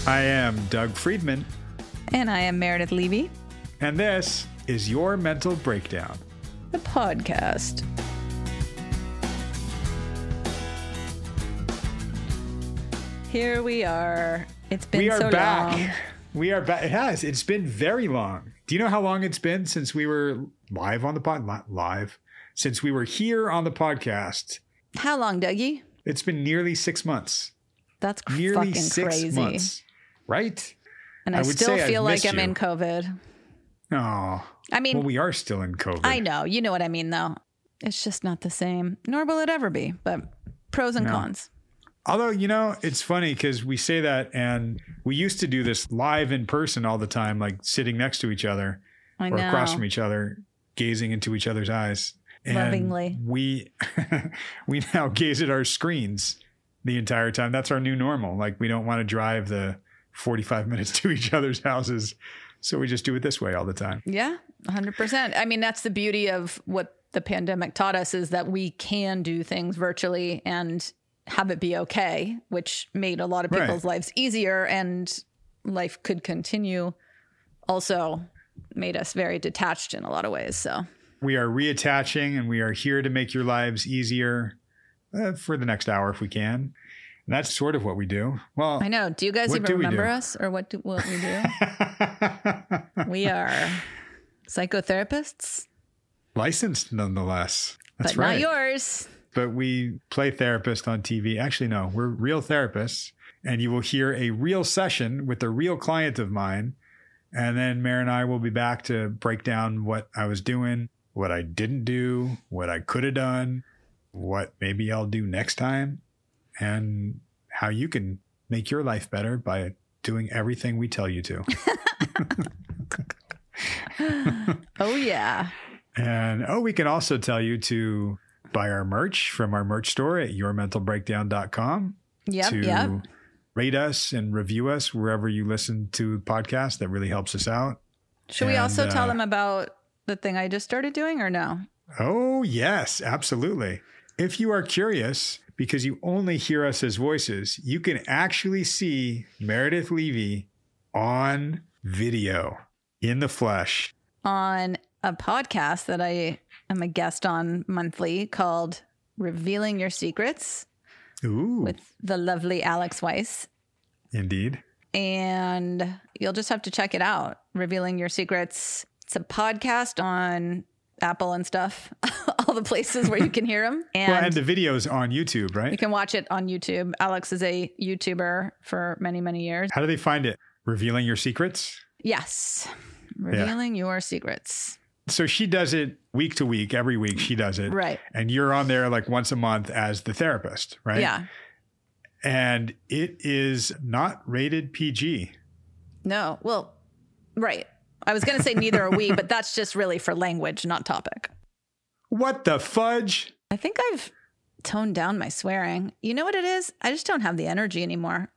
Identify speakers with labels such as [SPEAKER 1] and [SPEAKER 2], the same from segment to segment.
[SPEAKER 1] I am Doug Friedman.
[SPEAKER 2] And I am Meredith Levy.
[SPEAKER 1] And this is Your Mental Breakdown,
[SPEAKER 2] the podcast. Here we are. It's been so long.
[SPEAKER 1] We are back. It has. It's been very long. Do you know how long it's been since we were live on the since we were here on the podcast?
[SPEAKER 2] How long, Dougie?
[SPEAKER 1] It's been nearly 6 months.
[SPEAKER 2] That's
[SPEAKER 1] nearly
[SPEAKER 2] fucking
[SPEAKER 1] 6
[SPEAKER 2] crazy.
[SPEAKER 1] months, right?
[SPEAKER 2] And I still feel like I'm in COVID.
[SPEAKER 1] Oh,
[SPEAKER 2] I mean,
[SPEAKER 1] well, we are still in COVID.
[SPEAKER 2] I know. You know what I mean, though. It's just not the same, nor will it ever be. But pros and cons.
[SPEAKER 1] Although, you know, it's funny because we say that and we used to do this live in person all the time, like sitting next to each other or across from each other, gazing into each other's eyes. And
[SPEAKER 2] lovingly.
[SPEAKER 1] We now gaze at our screens the entire time. That's our new normal. Like, we don't want to drive the 45 minutes to each other's houses. So we just do it this way all the time.
[SPEAKER 2] Yeah, 100%. I mean, that's the beauty of what the pandemic taught us, is that we can do things virtually and have it be okay, which made a lot of people's lives easier, and life could continue. Also made us very detached in a lot of ways. So
[SPEAKER 1] we are reattaching, and we are here to make your lives easier for the next hour if we can. And that's sort of what we do. Well,
[SPEAKER 2] I know. Do you guys even remember us, or what we do? We are psychotherapists.
[SPEAKER 1] Licensed nonetheless. That's
[SPEAKER 2] but
[SPEAKER 1] right.
[SPEAKER 2] Not yours.
[SPEAKER 1] But we play therapist on TV. Actually, no, we're real therapists. And you will hear a real session with a real client of mine. And then Mare and I will be back to break down what I was doing, what I didn't do, what I could have done, what maybe I'll do next time, and how you can make your life better by doing everything we tell you to.
[SPEAKER 2] Oh, yeah.
[SPEAKER 1] And, we can also tell you to buy our merch from our merch store at yourmentalbreakdown.com.
[SPEAKER 2] Yep.
[SPEAKER 1] Rate us and review us wherever you listen to podcasts. That really helps us out.
[SPEAKER 2] Should we also tell them about the thing I just started doing, or no?
[SPEAKER 1] Oh, yes, absolutely. If you are curious, because you only hear us as voices, you can actually see Meredith Levy on video, in the flesh.
[SPEAKER 2] On a podcast that I am a guest on monthly called Revealing Your Secrets.
[SPEAKER 1] Ooh.
[SPEAKER 2] With the lovely Alex Weiss.
[SPEAKER 1] Indeed.
[SPEAKER 2] And you'll just have to check it out. Revealing Your Secrets. It's a podcast on Apple and stuff. All the places where you can hear them.
[SPEAKER 1] And the video's on YouTube, right?
[SPEAKER 2] You can watch it on YouTube. Alex is a YouTuber for many, many years.
[SPEAKER 1] How do they find it? Revealing Your Secrets?
[SPEAKER 2] Yes. Revealing Your Secrets.
[SPEAKER 1] So she does it week to week. Every week she does it.
[SPEAKER 2] Right.
[SPEAKER 1] And you're on there like once a month as the therapist, right?
[SPEAKER 2] Yeah.
[SPEAKER 1] And it is not rated PG.
[SPEAKER 2] No. Well, right. I was going to say neither are we, but that's just really for language, not topic.
[SPEAKER 1] What the fudge?
[SPEAKER 2] I think I've toned down my swearing. You know what it is? I just don't have the energy anymore.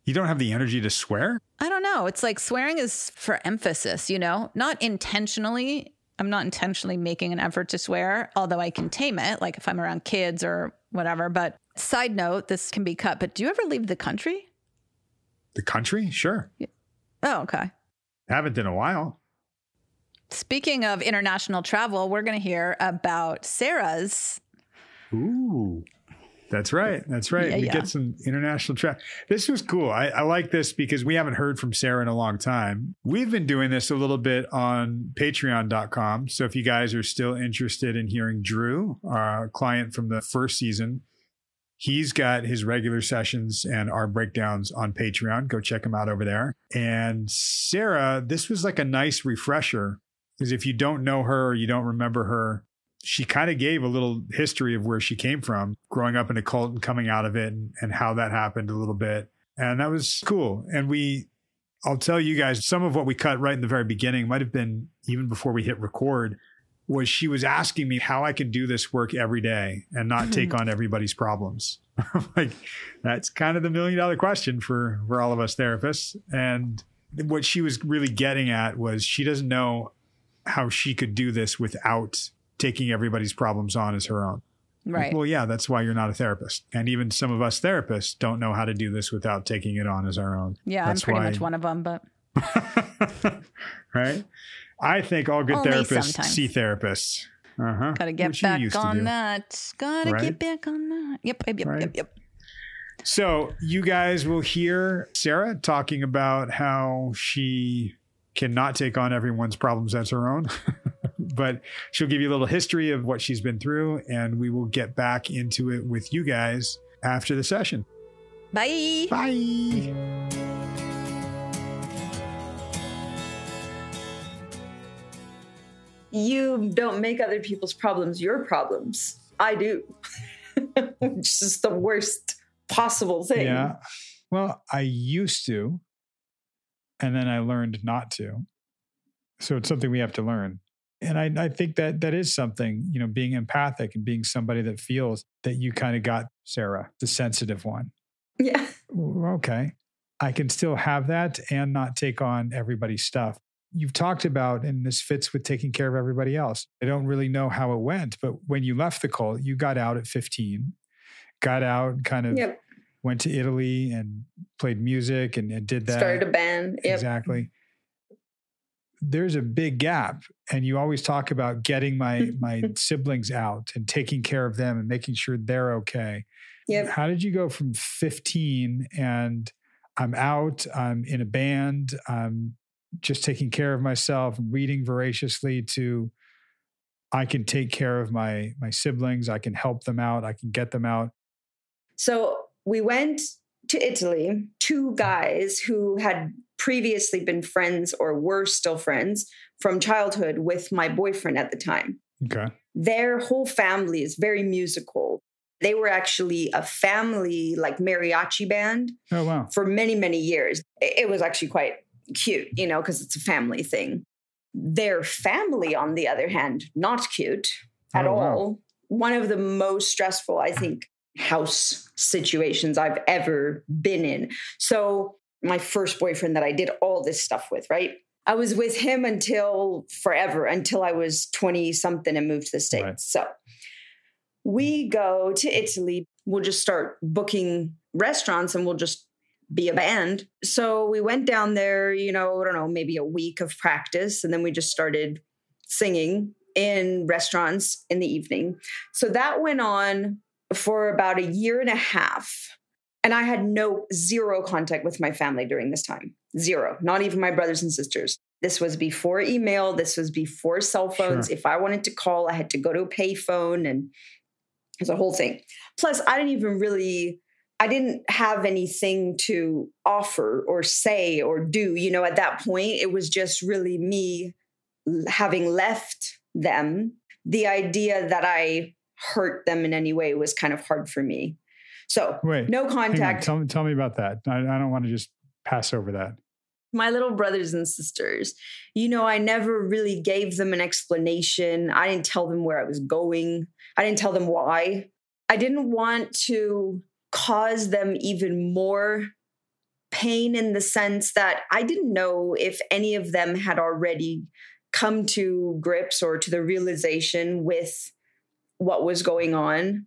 [SPEAKER 1] You don't have the energy to swear?
[SPEAKER 2] I don't know. It's like swearing is for emphasis, not intentionally. I'm not intentionally making an effort to swear, although I can tame it, like if I'm around kids or whatever. But side note, this can be cut, but do you ever leave the country?
[SPEAKER 1] The country? Sure.
[SPEAKER 2] Yeah. Oh, okay.
[SPEAKER 1] Haven't in a while.
[SPEAKER 2] Speaking of international travel, we're going to hear about Sarah's.
[SPEAKER 1] Ooh. That's right.
[SPEAKER 2] Yeah,
[SPEAKER 1] we get some international travel. This was cool. I like this because we haven't heard from Sarah in a long time. We've been doing this a little bit on patreon.com. So if you guys are still interested in hearing Drew, our client from the first season, he's got his regular sessions and our breakdowns on Patreon. Go check him out over there. And Sarah, this was like a nice refresher, because if you don't know her or you don't remember her, she kind of gave a little history of where she came from, growing up in a cult and coming out of it, and how that happened a little bit. And that was cool. And I'll tell you guys, some of what we cut right in the very beginning, might have been even before we hit record, was she was asking me how I can do this work every day and not take on everybody's problems. Like, that's kind of the $1 million question for all of us therapists. And what she was really getting at was she doesn't know how she could do this without taking everybody's problems on as her own.
[SPEAKER 2] Right.
[SPEAKER 1] Well, yeah, that's why you're not a therapist. And even some of us therapists don't know how to do this without taking it on as our own.
[SPEAKER 2] Yeah,
[SPEAKER 1] that's
[SPEAKER 2] I'm pretty much one of them, but.
[SPEAKER 1] Right? I think all good
[SPEAKER 2] Only
[SPEAKER 1] therapists
[SPEAKER 2] sometimes.
[SPEAKER 1] see therapists.
[SPEAKER 2] Gotta get back on that. Gotta
[SPEAKER 1] Right?
[SPEAKER 2] get back on that. Yep.
[SPEAKER 1] So you guys will hear Sarah talking about how she cannot take on everyone's problems as her own, but she'll give you a little history of what she's been through, and we will get back into it with you guys after the session.
[SPEAKER 2] Bye.
[SPEAKER 1] Bye.
[SPEAKER 3] You don't make other people's problems your problems. I do. Which is the worst possible thing.
[SPEAKER 1] Yeah. Well, I used to, and then I learned not to. So it's something we have to learn. And I think that is something, being empathic and being somebody that feels that you kind of got Sarah, the sensitive one.
[SPEAKER 3] Yeah.
[SPEAKER 1] Okay. I can still have that and not take on everybody's stuff. You've talked about, and this fits with taking care of everybody else. I don't really know how it went, but when you left the cult, you got out at 15, got out, kind of went to Italy and played music and did that.
[SPEAKER 3] Started a band. Yep.
[SPEAKER 1] Exactly. There's a big gap. And you always talk about getting my siblings out and taking care of them and making sure they're okay.
[SPEAKER 3] Yep.
[SPEAKER 1] How did you go from 15 and I'm out, I'm in a band, I'm just taking care of myself, reading voraciously, to I can take care of my siblings, I can help them out, I can get them out?
[SPEAKER 3] So we went to Italy, two guys who had previously been friends or were still friends from childhood with my boyfriend at the time.
[SPEAKER 1] Okay.
[SPEAKER 3] Their whole family is very musical. They were actually a family like mariachi band for many, many years. It was actually quite cute, because it's a family thing. Their family, on the other hand, not cute at all.
[SPEAKER 1] Wow.
[SPEAKER 3] One of the most stressful, I think, house situations I've ever been in. So my first boyfriend that I did all this stuff with, right? I was with him until forever, until I was 20 something and moved to the States. Right. So we go to Italy. We'll just start booking restaurants and we'll just be a band. So we went down there, I don't know, maybe a week of practice. And then we just started singing in restaurants in the evening. So that went on for about a year and a half. And I had zero contact with my family during this time. Zero, not even my brothers and sisters. This was before email. This was before cell phones. Sure. If I wanted to call, I had to go to a payphone, and it's a whole thing. Plus, I didn't have anything to offer or say or do, at that point. It was just really me having left them. The idea that I hurt them in any way was kind of hard for me. So no contact.
[SPEAKER 1] Tell me about that. I don't want to just pass over that.
[SPEAKER 3] My little brothers and sisters, I never really gave them an explanation. I didn't tell them where I was going. I didn't tell them why. I didn't want to cause them even more pain, in the sense that I didn't know if any of them had already come to grips or to the realization with what was going on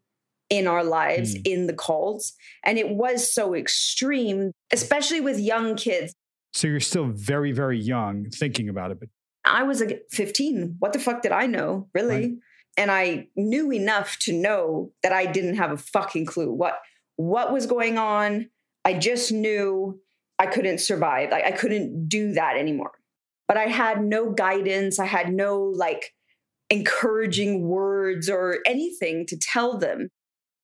[SPEAKER 3] in our lives in the cults. And it was so extreme, especially with young kids.
[SPEAKER 1] So you're still very, very young thinking about it. But
[SPEAKER 3] I was 15. What the fuck did I know, really? Right. And I knew enough to know that I didn't have a fucking clue what was going on. I just knew I couldn't survive. I couldn't do that anymore. But I had no guidance. I had no encouraging words or anything to tell them.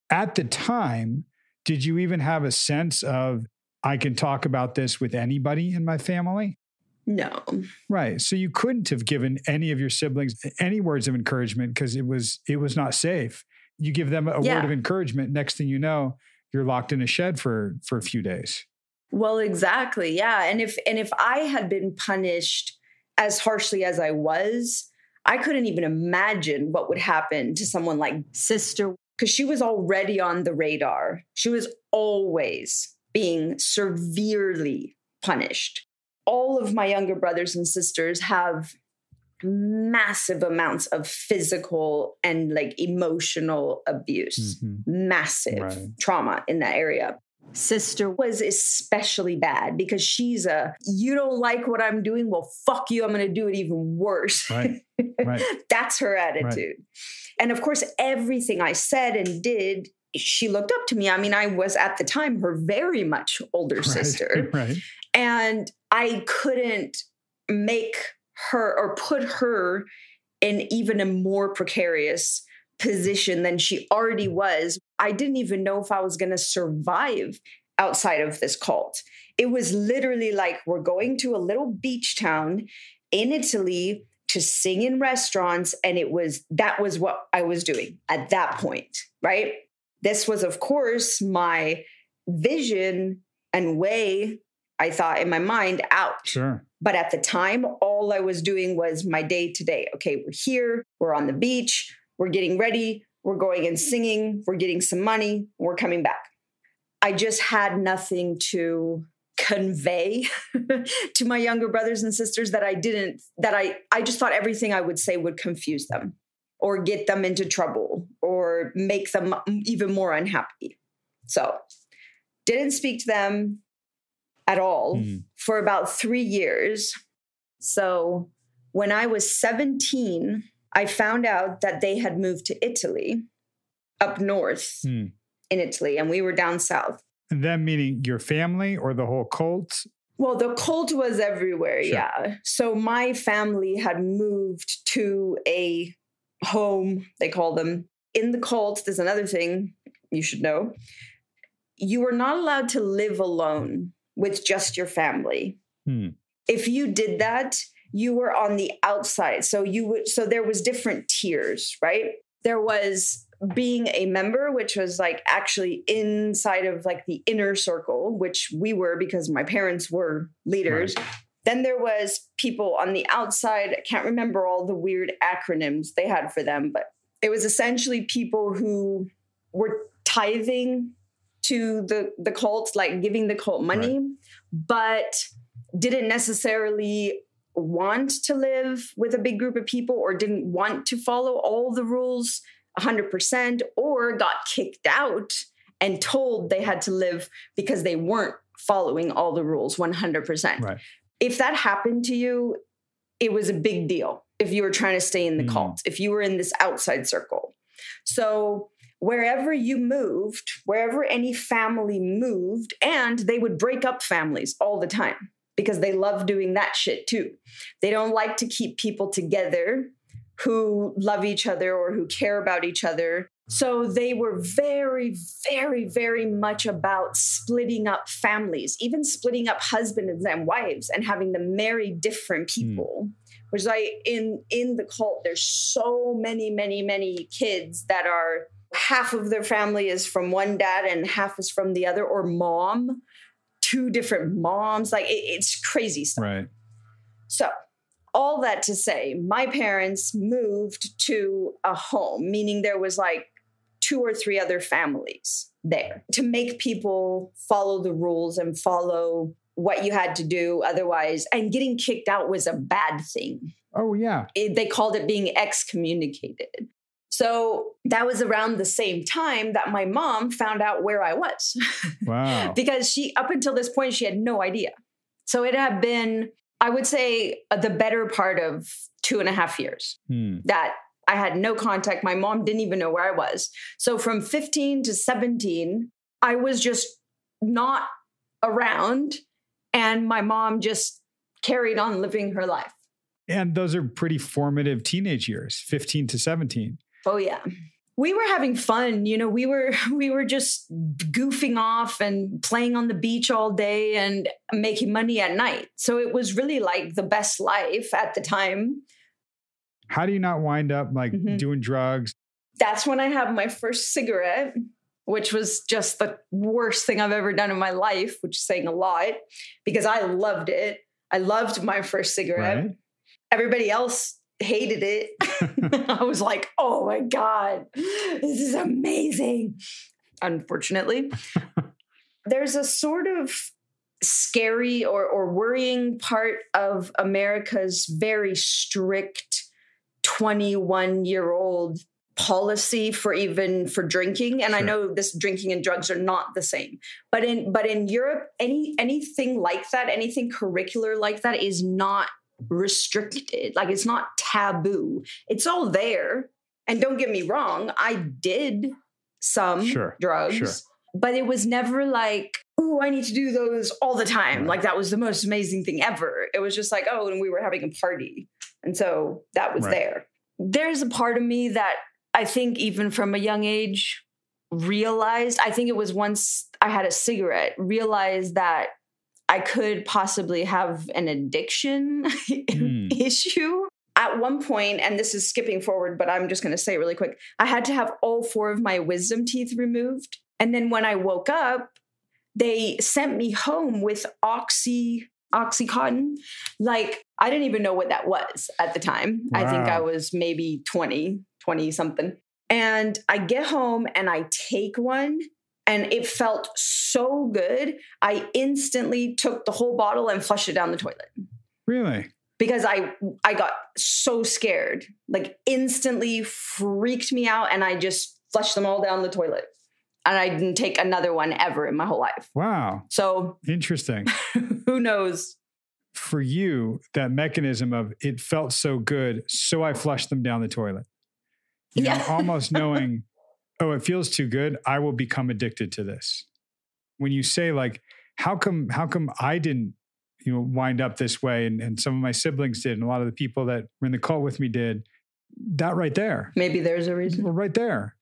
[SPEAKER 1] At the time, did you even have a sense of, I can talk about this with anybody in my family?
[SPEAKER 3] No.
[SPEAKER 1] Right. So you couldn't have given any of your siblings any words of encouragement because it was not safe. You give them a word of encouragement. Next thing you know, you're locked in a shed for a few days.
[SPEAKER 3] Well, exactly. Yeah. And if I had been punished as harshly as I was, I couldn't even imagine what would happen to someone like sister, because she was already on the radar. She was always being severely punished. All of my younger brothers and sisters have massive amounts of physical and like emotional abuse, massive trauma in that area. Sister was especially bad because she's you don't like what I'm doing? Well, fuck you. I'm going to do it even worse.
[SPEAKER 1] Right.
[SPEAKER 3] That's her attitude. Right. And of course, everything I said and did, she looked up to me. I mean, I was at the time her very much older sister.
[SPEAKER 1] Right.
[SPEAKER 3] And I couldn't make her or put her in even a more precarious position than she already was. I didn't even know if I was going to survive outside of this cult. It was literally like, we're going to a little beach town in Italy to sing in restaurants. And that was what I was doing at that point, right? This was, of course, my vision and way, I thought in my mind, out.
[SPEAKER 1] Sure.
[SPEAKER 3] But at the time, all I was doing was my day to day. Okay, we're here, we're on the beach, we're getting ready, we're going and singing, we're getting some money, we're coming back. I just had nothing to convey to my younger brothers and sisters that I just thought everything I would say would confuse them or get them into trouble or make them even more unhappy. So didn't speak to them at all for about 3 years. So when I was 17, I found out that they had moved to Italy, up north in Italy, and we were down south.
[SPEAKER 1] And that meaning your family or the whole cult?
[SPEAKER 3] Well, the cult was everywhere,
[SPEAKER 1] sure.
[SPEAKER 3] Yeah. So my family had moved to a home, they call them. In the cult, there's another thing you should know. You were not allowed to live alone with just your family. If you did that, you were on the outside. So there was different tiers, right? There was being a member, which was like actually inside of like the inner circle, which we were because my parents were leaders. Right. Then there was people on the outside. I can't remember all the weird acronyms they had for them, but it was essentially people who were tithing to the cult, like giving the cult money, right. But didn't necessarily want to live with a big group of people or didn't want to follow all the rules 100% or got kicked out and told they had to live because they weren't following all the rules 100%.
[SPEAKER 1] Right.
[SPEAKER 3] If that happened to you, it was a big deal if you were trying to stay in the cult, if you were in this outside circle. So wherever you moved, wherever any family moved, and they would break up families all the time because they love doing that shit too. They don't like to keep people together who love each other or who care about each other. So they were very, very, very much about splitting up families, even splitting up husbands and wives and having them marry different people. Which is like in the cult, there's so many, many, many kids that are half of their family is from one dad and half is from the other, or mom, 2 different moms. Like it's crazy stuff.
[SPEAKER 1] Right.
[SPEAKER 3] So all that to say, my parents moved to a home, meaning there was like 2 or 3 other families there to make people follow the rules and follow what you had to do otherwise. And getting kicked out was a bad thing.
[SPEAKER 1] Oh, yeah.
[SPEAKER 3] They called it being excommunicated. So that was around the same time that my mom found out where I was.
[SPEAKER 1] Wow.
[SPEAKER 3] Because up until this point, she had no idea. So it had been, I would say, the better part of 2.5 years that I had no contact. My mom didn't even know where I was. So from 15 to 17, I was just not around. And my mom just carried on living her life.
[SPEAKER 1] And those are pretty formative teenage years, 15 to 17.
[SPEAKER 3] Oh, yeah. We were having fun. You know, we were just goofing off and playing on the beach all day and making money at night. So it was really like the best life at the time.
[SPEAKER 1] How do you not wind up like doing drugs?
[SPEAKER 3] That's when I had my first cigarette, which was just the worst thing I've ever done in my life, which is saying a lot because I loved it. I loved my first cigarette. Right. Everybody else hated it. I was like, oh my God, this is amazing. Unfortunately, there's a sort of scary or worrying part of America's very strict 21-year-old policy for drinking. And sure. I know this drinking and drugs are not the same, but in Europe, anything like that, anything curricular like that is not restricted. Like, it's not taboo. It's all there. And don't get me wrong, I did some drugs, but it was never like, oh, I need to do those all the time. Right. Like, that was the most amazing thing ever. It was just like, oh, and we were having a party. And so that was there. There's a part of me that I think even from a young age realized, I think it was once I had a cigarette, realized that I could possibly have an addiction issue. At one point, and this is skipping forward, but I'm just going to say it really quick, I had to have all 4 of my wisdom teeth removed. And then when I woke up, they sent me home with Oxycontin. Like, I didn't even know what that was at the time. Wow. I think I was maybe 20 something. And I get home and I take one, and it felt so good. I instantly took the whole bottle and flushed it down the toilet.
[SPEAKER 1] Really?
[SPEAKER 3] Because I got so scared, like instantly freaked me out. And I just flushed them all down the toilet. And I didn't take another one ever in my whole life.
[SPEAKER 1] Wow.
[SPEAKER 3] So
[SPEAKER 1] interesting.
[SPEAKER 3] Who knows?
[SPEAKER 1] For you, that mechanism of it felt so good, so I flushed them down the toilet. You know, almost knowing, oh, it feels too good, I will become addicted to this. When you say, like, how come I didn't, wind up this way, and some of my siblings did, and a lot of the people that were in the cult with me did, that right there.
[SPEAKER 3] Maybe there's a reason.
[SPEAKER 1] Well, right there.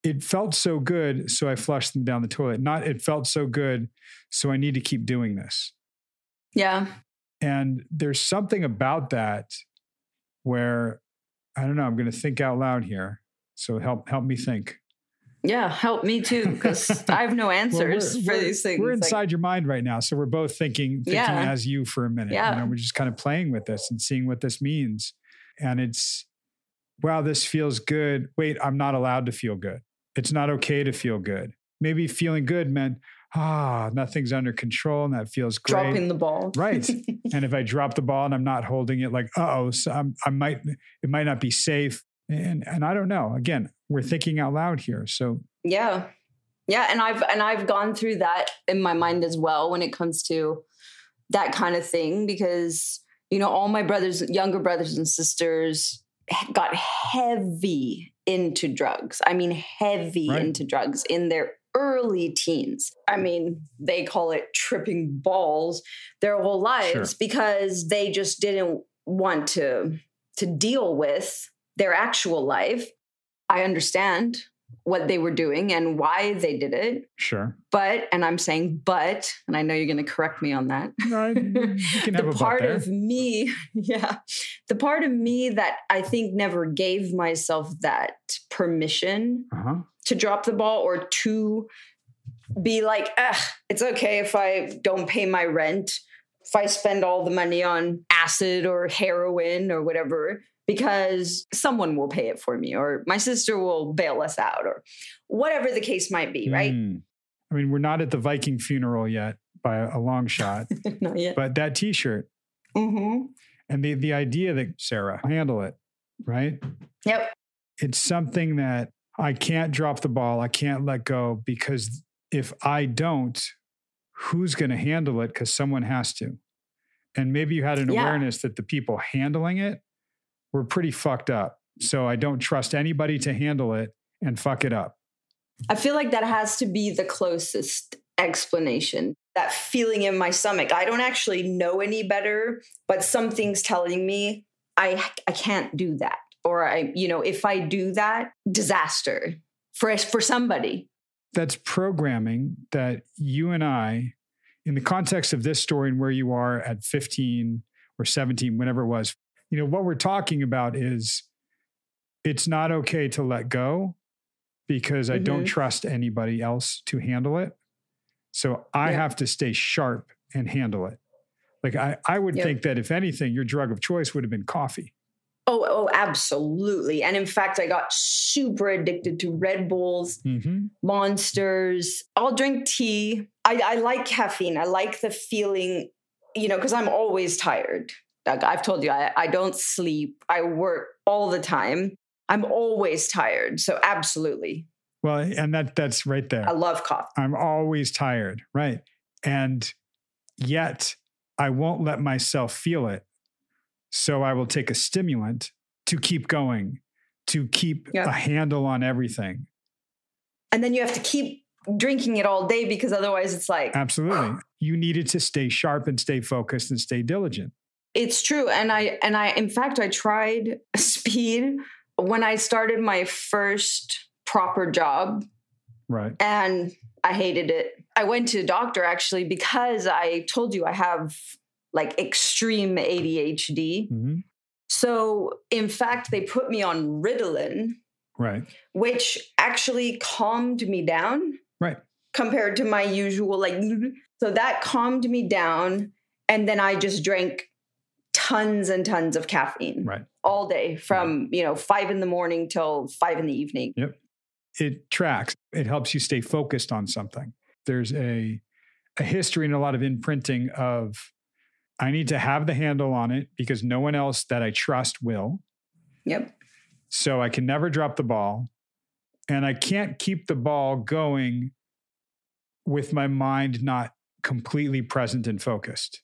[SPEAKER 1] It felt so good, so I flushed them down the toilet. Not it felt so good, so I need to keep doing this.
[SPEAKER 3] Yeah.
[SPEAKER 1] And there's something about that where, I don't know, I'm going to think out loud here. So help me think.
[SPEAKER 3] Yeah, help me too, because I have no answers for these things.
[SPEAKER 1] We're inside your mind right now. So we're both thinking as you for a minute.
[SPEAKER 3] Yeah.
[SPEAKER 1] We're just kind of playing with this and seeing what this means. And it's, wow, this feels good. Wait, I'm not allowed to feel good. It's not okay to feel good. Maybe feeling good meant, nothing's under control and that feels great.
[SPEAKER 3] Dropping the ball.
[SPEAKER 1] Right. And if I drop the ball and I'm not holding it, like, so it might not be safe. And I don't know. Again, we're thinking out loud here. So
[SPEAKER 3] yeah. And I've gone through that in my mind as well when it comes to that kind of thing, because, all my younger brothers and sisters got heavy into drugs. I mean, heavy into drugs in their early teens. I mean, they call it tripping balls their whole lives because they just didn't want to deal with their actual life. I understand what they were doing and why they did it.
[SPEAKER 1] Sure.
[SPEAKER 3] And I'm saying, and I know you're going to correct me on that.
[SPEAKER 1] No, you can have
[SPEAKER 3] the
[SPEAKER 1] a
[SPEAKER 3] part
[SPEAKER 1] there.
[SPEAKER 3] of me, the part of me that I think never gave myself that permission to drop the ball or to be like, it's okay if I don't pay my rent, if I spend all the money on acid or heroin or whatever, because someone will pay it for me, or my sister will bail us out, or whatever the case might be, right?
[SPEAKER 1] I mean, we're not at the Viking funeral yet by a long shot.
[SPEAKER 3] Not yet.
[SPEAKER 1] But that T-shirt.
[SPEAKER 3] Mm-hmm.
[SPEAKER 1] And the idea that, Sarah, handle it, right?
[SPEAKER 3] Yep.
[SPEAKER 1] It's something that I can't drop the ball. I can't let go, because if I don't, who's going to handle it? Because someone has to. And maybe you had an awareness that the people handling it were pretty fucked up. So I don't trust anybody to handle it and fuck it up.
[SPEAKER 3] I feel like that has to be the closest explanation. That feeling in my stomach. I don't actually know any better, but something's telling me I can't do that. Or if I do that, disaster for somebody.
[SPEAKER 1] That's programming that you and I, in the context of this story and where you are at 15 or 17, whenever it was, what we're talking about is it's not okay to let go because I don't trust anybody else to handle it. So I have to stay sharp and handle it. Like I would think that if anything, your drug of choice would have been coffee.
[SPEAKER 3] Oh, absolutely. And in fact, I got super addicted to Red Bulls, Monsters. I'll drink tea. I like caffeine. I like the feeling, because I'm always tired. Like I've told you, I don't sleep. I work all the time. I'm always tired. So absolutely.
[SPEAKER 1] Well, and that's right there.
[SPEAKER 3] I love coffee.
[SPEAKER 1] I'm always tired. Right. And yet I won't let myself feel it. So I will take a stimulant to keep going, to keep a handle on everything. And
[SPEAKER 3] then you have to keep drinking it all day because otherwise it's like...
[SPEAKER 1] Absolutely. You needed to stay sharp and stay focused and stay diligent.
[SPEAKER 3] It's true. And I, in fact, I tried speed when I started my first proper job.
[SPEAKER 1] Right.
[SPEAKER 3] And I hated it. I went to a doctor actually because I told you I have like extreme ADHD. Mm-hmm. So in fact, they put me on Ritalin.
[SPEAKER 1] Right.
[SPEAKER 3] Which actually calmed me down.
[SPEAKER 1] Right.
[SPEAKER 3] Compared to my usual, so that calmed me down. And then I just drank tons and tons of caffeine.
[SPEAKER 1] Right.
[SPEAKER 3] All day from, 5 a.m. till 5 p.m.
[SPEAKER 1] Yep. It tracks. It helps you stay focused on something. There's a history and a lot of imprinting of, I need to have the handle on it because no one else that I trust will.
[SPEAKER 3] Yep.
[SPEAKER 1] So I can never drop the ball. And I can't keep the ball going with my mind not completely present and focused.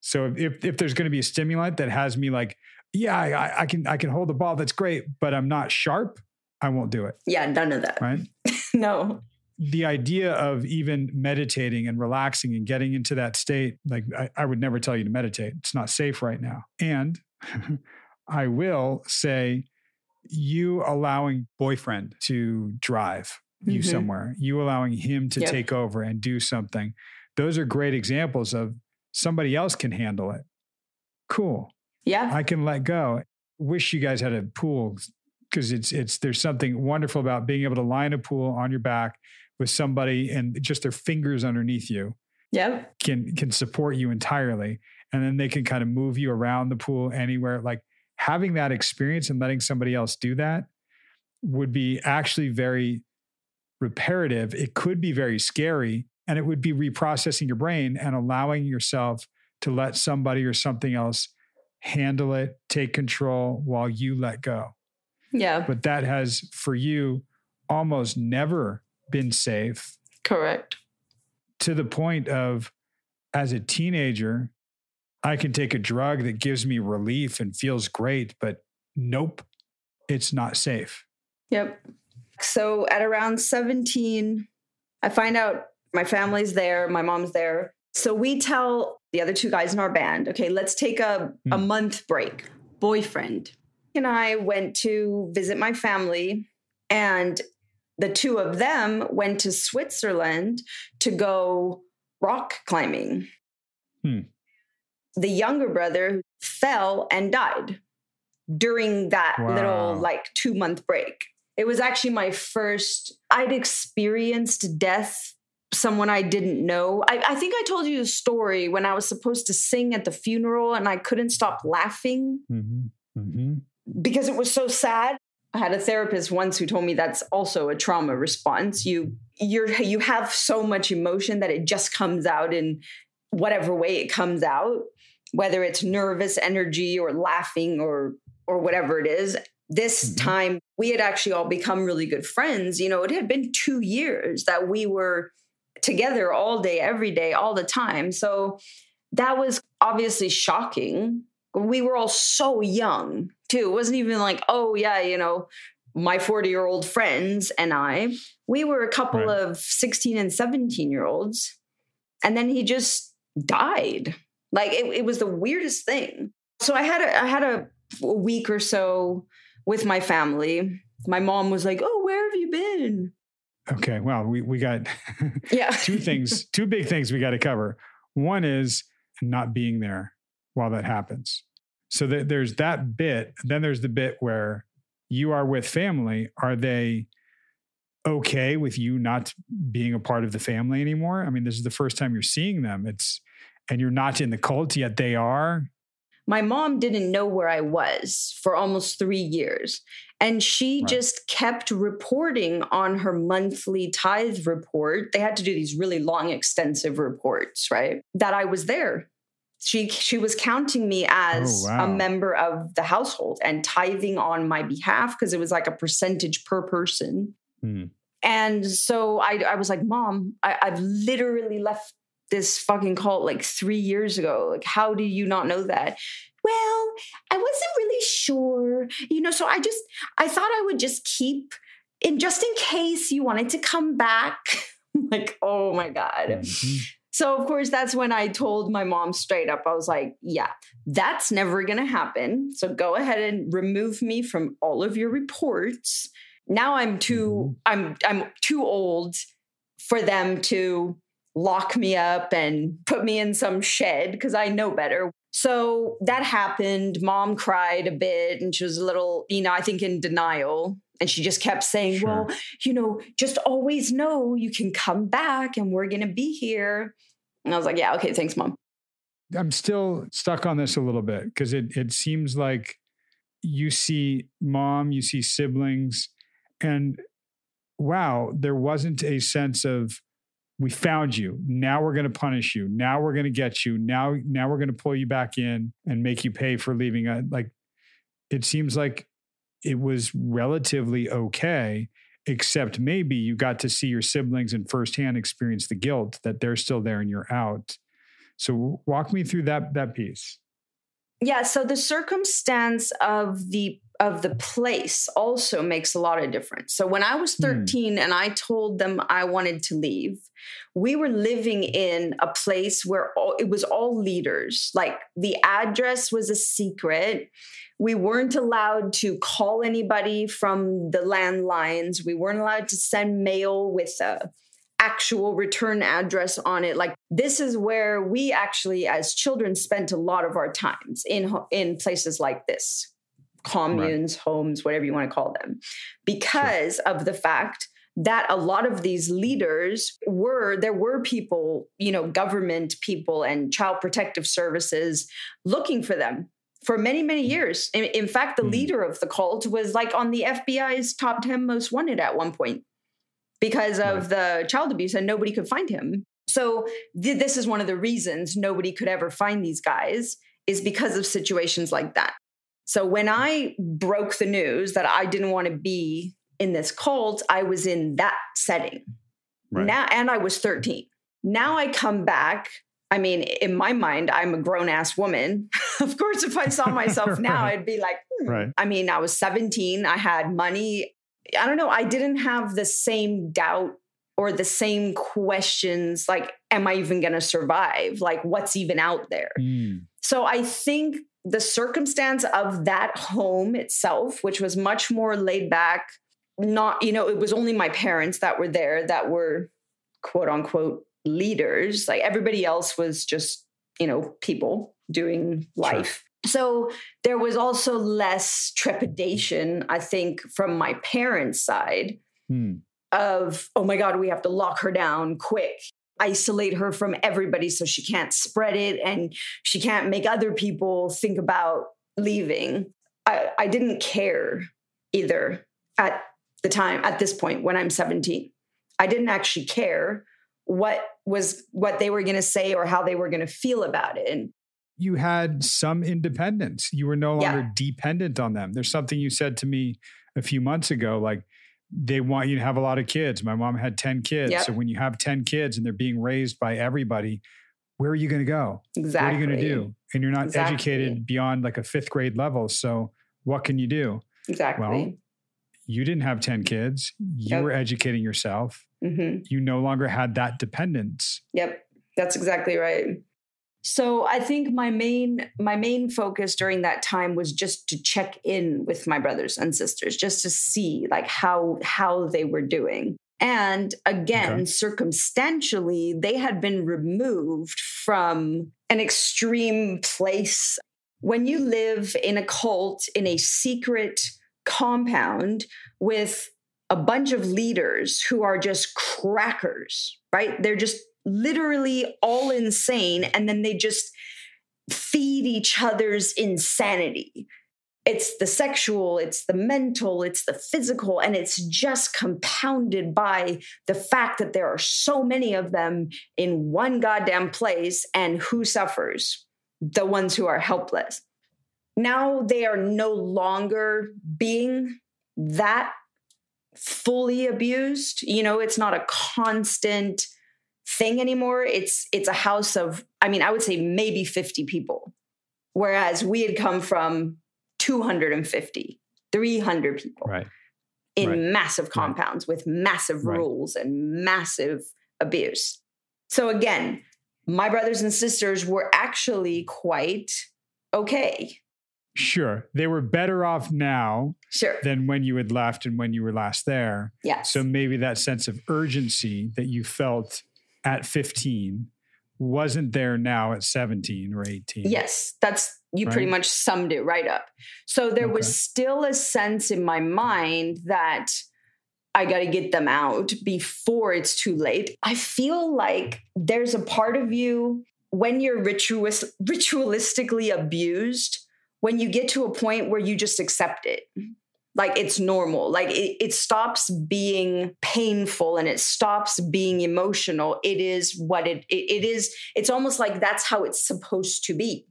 [SPEAKER 1] So if there's going to be a stimulant that has me like, yeah, I can hold the ball, that's great, but I'm not sharp, I won't do it.
[SPEAKER 3] Yeah, none of that.
[SPEAKER 1] Right?
[SPEAKER 3] No.
[SPEAKER 1] The idea of even meditating and relaxing and getting into that state, like I would never tell you to meditate. It's not safe right now. And I will say, you allowing boyfriend to drive you somewhere, you allowing him to take over and do something. Those are great examples of somebody else can handle it. Cool.
[SPEAKER 3] Yeah.
[SPEAKER 1] I can let go. Wish you guys had a pool because there's something wonderful about being able to lie in a pool on your back with somebody and just their fingers underneath you.
[SPEAKER 3] Yeah.
[SPEAKER 1] Can support you entirely. And then they can kind of move you around the pool anywhere. Like having that experience and letting somebody else do that would be actually very reparative. It could be very scary, and it would be reprocessing your brain and allowing yourself to let somebody or something else handle it, take control while you let go.
[SPEAKER 3] Yeah.
[SPEAKER 1] But that has, for you, almost never been safe.
[SPEAKER 3] Correct.
[SPEAKER 1] To the point of, as a teenager, I can take a drug that gives me relief and feels great, but nope, it's not safe.
[SPEAKER 3] Yep. So at around 17, I find out my family's there, my mom's there. So we tell the other two guys in our band, okay, let's take a month break. Boyfriend and I went to visit my family, and the two of them went to Switzerland to go rock climbing. The younger brother fell and died during that little 2-month break. It was actually my first, I'd experienced death, someone I didn't know. I think I told you a story when I was supposed to sing at the funeral and I couldn't stop laughing because it was so sad. I had a therapist once who told me that's also a trauma response. You have so much emotion that it just comes out in whatever way it comes out, whether it's nervous energy or laughing or whatever it is. This time we had actually all become really good friends. It had been 2 years that we were together all day, every day, all the time. So that was obviously shocking. We were all so young too. It wasn't even like, oh yeah, my 40-year-old friends and I, we were a couple of 16 and 17-year-olds. And then he just died. Like it was the weirdest thing. So I had a week or so with my family. My mom was like, oh, where have you been?
[SPEAKER 1] Okay. Well, we got two big things we got to cover. One is not being there while that happens. So there's that bit. Then there's the bit where you are with family. Are they okay with you not being a part of the family anymore? I mean, this is the first time you're seeing them. And you're not in the cult, yet they are.
[SPEAKER 3] my mom didn't know where I was for almost 3 years. And she just kept reporting on her monthly tithe report. They had to do these really long, extensive reports, right? That I was there. She was counting me as a member of the household and tithing on my behalf because it was like a percentage per person. And so I was like, Mom, I've literally left this fucking cult like 3 years ago. Like, how do you not know that? Well, I wasn't really sure, so I thought I would just keep just in case you wanted to come back. I'm like, oh my God. So of course, that's when I told my mom straight up, I was like, yeah, that's never going to happen. So go ahead and remove me from all of your reports. Now I'm too old for them to lock me up and put me in some shed because I know better. So that happened. Mom cried a bit and she was a little, I think in denial. And she just kept saying, well, just always know you can come back and we're going to be here. And I was like, yeah, okay, thanks, Mom.
[SPEAKER 1] I'm still stuck on this a little bit because it seems like you see mom, you see siblings, and wow, there wasn't a sense of, we found you. Now we're going to punish you. Now we're going to get you. Now we're going to pull you back in and make you pay for leaving. Like, it seems like it was relatively okay, except maybe you got to see your siblings and firsthand experience the guilt that they're still there and you're out. So walk me through that piece.
[SPEAKER 3] Yeah. So the circumstance of the place also makes a lot of difference. So when I was 13 and I told them I wanted to leave, we were living in a place where it was all leaders. Like the address was a secret. We weren't allowed to call anybody from the landlines. We weren't allowed to send mail with a actual return address on it. Like, this is where we actually, as children, spent a lot of our times in places like this, communes, homes, whatever you want to call them, because of the fact that a lot of these leaders there were people, government people and child protective services looking for them for many, many years. In fact, the leader of the cult was like on the FBI's top 10 most wanted at one point because of the child abuse, and nobody could find him. So this is one of the reasons nobody could ever find these guys, is because of situations like that. So when I broke the news that I didn't want to be in this cult, I was in that setting. Now, and I was 13. Now I come back. I mean, in my mind, I'm a grown-ass woman. Of course, if I saw myself now, I'd be like, I mean, I was 17. I had money. I don't know. I didn't have the same doubt or the same questions. Like, am I even going to survive? Like, what's even out there? So I think the circumstance of that home itself, which was much more laid back, it was only my parents that were there that were quote unquote leaders. Like, everybody else was just, people doing life. So there was also less trepidation, I think, from my parents' side of, oh my God, we have to lock her down quick, isolate her from everybody so she can't spread it and she can't make other people think about leaving. I didn't care either at the time, at this point when I'm 17. I didn't actually care what they were going to say or how they were going to feel about it. And
[SPEAKER 1] you had some independence. You were no longer dependent on them. There's something you said to me a few months ago, like, they want you to have a lot of kids. My mom had 10 kids. Yep. So when you have 10 kids and they're being raised by everybody, where are you going to go?
[SPEAKER 3] Exactly.
[SPEAKER 1] What are you going to do? And you're not educated beyond like a 5th grade level. So what can you do?
[SPEAKER 3] Exactly.
[SPEAKER 1] Well, you didn't have 10 kids. You were educating yourself. You no longer had that dependence.
[SPEAKER 3] Yep. That's exactly right. So I think my main focus during that time was just to check in with my brothers and sisters, just to see like how they were doing. And again, circumstantially, they had been removed from an extreme place. When you live in a cult, in a secret compound with a bunch of leaders who are just crackers, right? They're just literally all insane. And then they just feed each other's insanity. It's the sexual, it's the mental, it's the physical, and it's just compounded by the fact that there are so many of them in one goddamn place, and who suffers? The ones who are helpless. Now they are no longer being that fully abused. You know, it's not a constant thing anymore. It's a house of, I mean, I would say maybe 50 people, whereas we had come from 250, 300 people in massive compounds with massive rules and massive abuse. So again, my brothers and sisters were actually quite okay.
[SPEAKER 1] Sure. They were better off now than when you had left and when you were last there.
[SPEAKER 3] Yes.
[SPEAKER 1] So maybe that sense of urgency that you felt at 15 wasn't there now at 17 or 18.
[SPEAKER 3] Yes, you pretty much summed it right up. So there was still a sense in my mind that I got to get them out before it's too late. I feel like there's a part of you when you're ritualistically abused, when you get to a point where you just accept it. Like it's normal. Like it stops being painful and it stops being emotional. It is what it is. It's almost like that's how it's supposed to be.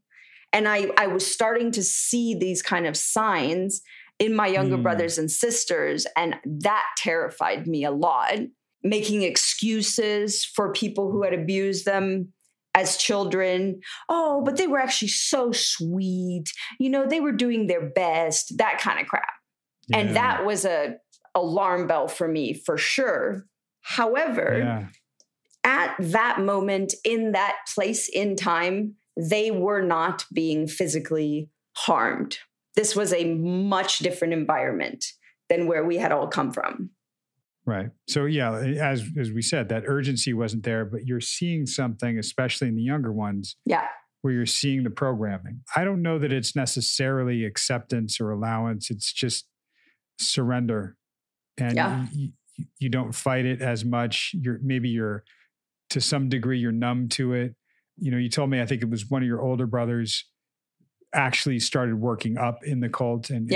[SPEAKER 3] And I was starting to see these kind of signs in my younger brothers and sisters. And that terrified me a lot. Making excuses for people who had abused them as children. Oh, but they were actually so sweet. You know, they were doing their best, that kind of crap. Yeah. And that was a alarm bell for me, for sure. However, at that moment, in that place in time, they were not being physically harmed. This was a much different environment than where we had all come from.
[SPEAKER 1] Right. So yeah, as we said, that urgency wasn't there, but you're seeing something, especially in the younger ones, where you're seeing the programming. I don't know that it's necessarily acceptance or allowance. It's just surrender. And you don't fight it as much. You're to some degree, you're numb to it. You know, you told me, I think it was one of your older brothers actually started working up in the cult and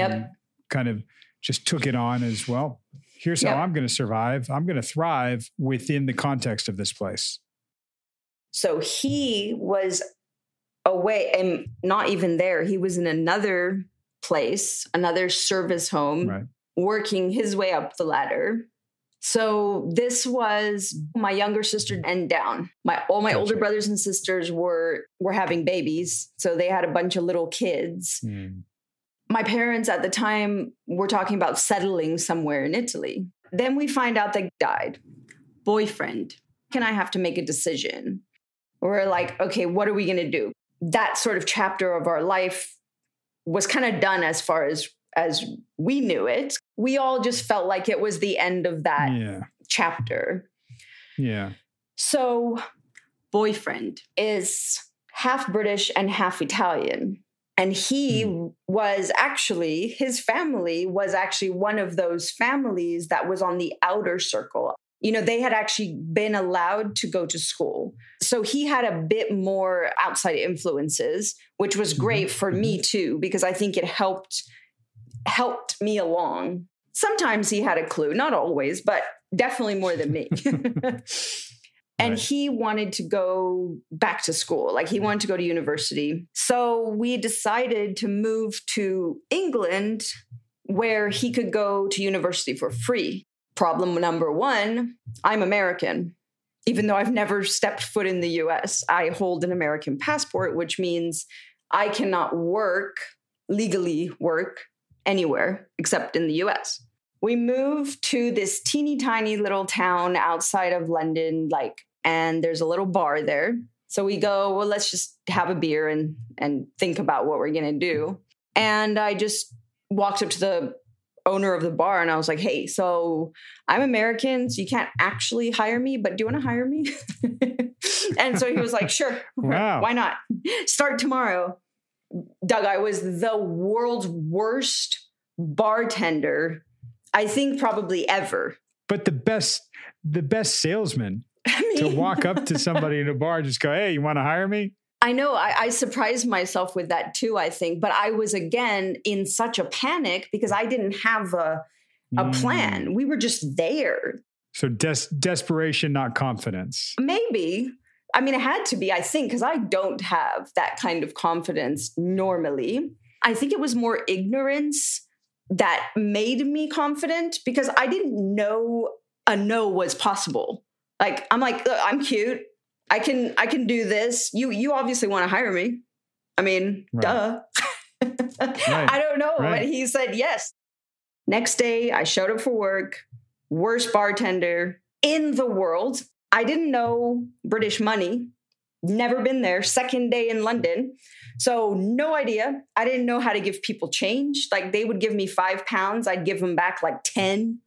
[SPEAKER 1] kind of just took it on as well. Here's how I'm going to survive. I'm going to thrive within the context of this place.
[SPEAKER 3] So he was away and not even there. He was in another place, another service home, working his way up the ladder. So this was my younger sister and down. All my older brothers and sisters were having babies. So they had a bunch of little kids. My parents at the time were talking about settling somewhere in Italy. Then we find out they died. Boyfriend. Can I have to make a decision? We're like, okay, what are we going to do? That sort of chapter of our life was kind of done as far as we knew it. We all just felt like it was the end of that chapter. Yeah. So boyfriend is half British and half Italian. And he was actually, his family was actually one of those families that was on the outer circle. You know, they had actually been allowed to go to school. So he had a bit more outside influences, which was great for me too, because I think it helped me along. Sometimes he had a clue, not always, but definitely more than me. And he wanted to go back to school. Like he wanted to go to university. So we decided to move to England where he could go to university for free. Problem number one, I'm American. Even though I've never stepped foot in the US, I hold an American passport, which means I cannot legally work anywhere except in the US. We moved to this teeny tiny little town outside of London, and there's a little bar there. So we go, well, let's just have a beer and think about what we're going to do. And I just walked up to the owner of the bar and I was like, hey, so I'm American, so you can't actually hire me, but do you want to hire me? And so he was like, sure, why not? Start tomorrow. Doug, I was the world's worst bartender, I think probably ever.
[SPEAKER 1] But the best salesman to walk up to somebody in a bar and just go, hey, you want to hire me?
[SPEAKER 3] I know I surprised myself with that too, I think. But I was, again, in such a panic because I didn't have a plan. We were just there.
[SPEAKER 1] So desperation, not confidence.
[SPEAKER 3] Maybe. I mean, it had to be, I think, because I don't have that kind of confidence normally. I think it was more ignorance that made me confident because I didn't know a no was possible. Like, I'm like, I'm cute. I can do this. You obviously want to hire me. I mean, duh. I don't know. But he said yes. Next day, I showed up for work. Worst bartender in the world. I didn't know British money. Never been there. Second day in London. So no idea. I didn't know how to give people change. Like, they would give me £5. I'd give them back like 10.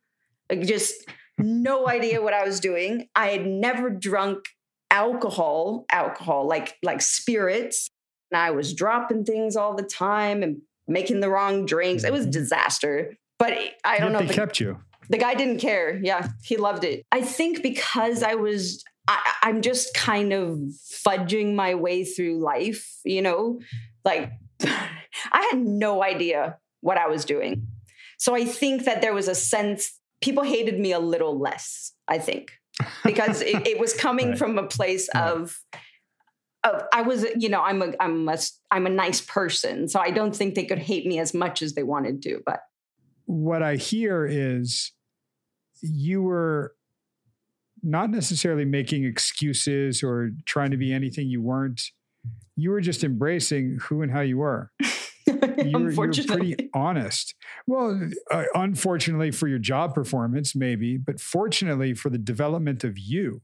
[SPEAKER 3] Like, just no idea what I was doing. I had never drunk alcohol, like spirits. And I was dropping things all the time and making the wrong drinks. It was a disaster. But I don't know.
[SPEAKER 1] They kept you.
[SPEAKER 3] The guy didn't care. Yeah, he loved it. I think because I'm just kind of fudging my way through life, you know, like I had no idea what I was doing. So I think that there was a sense people hated me a little less, I think, because it was coming from a place of I was, you know, I'm a nice person. So I don't think they could hate me as much as they wanted to. But
[SPEAKER 1] what I hear is you were not necessarily making excuses or trying to be anything you weren't. You were just embracing who and how you were. You were pretty honest. Well, unfortunately for your job performance, maybe, but fortunately for the development of you,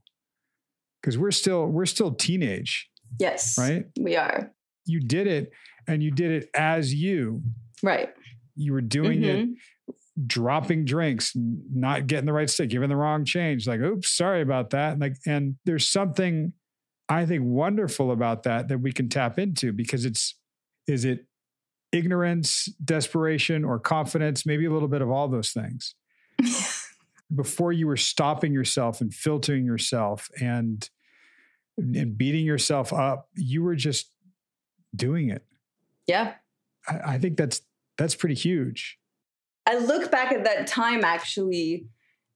[SPEAKER 1] because we're still teenage.
[SPEAKER 3] Yes,
[SPEAKER 1] right. We
[SPEAKER 3] are.
[SPEAKER 1] You did it, and you did it as you.
[SPEAKER 3] Right.
[SPEAKER 1] You were doing it, dropping drinks, not getting the right stick, giving the wrong change. Like, oops, sorry about that. And there's something I think wonderful about that we can tap into, because is it ignorance, desperation, or confidence? Maybe a little bit of all those things. Before you were stopping yourself and filtering yourself and beating yourself up, you were just doing it.
[SPEAKER 3] Yeah.
[SPEAKER 1] I think that's pretty huge.
[SPEAKER 3] I look back at that time actually,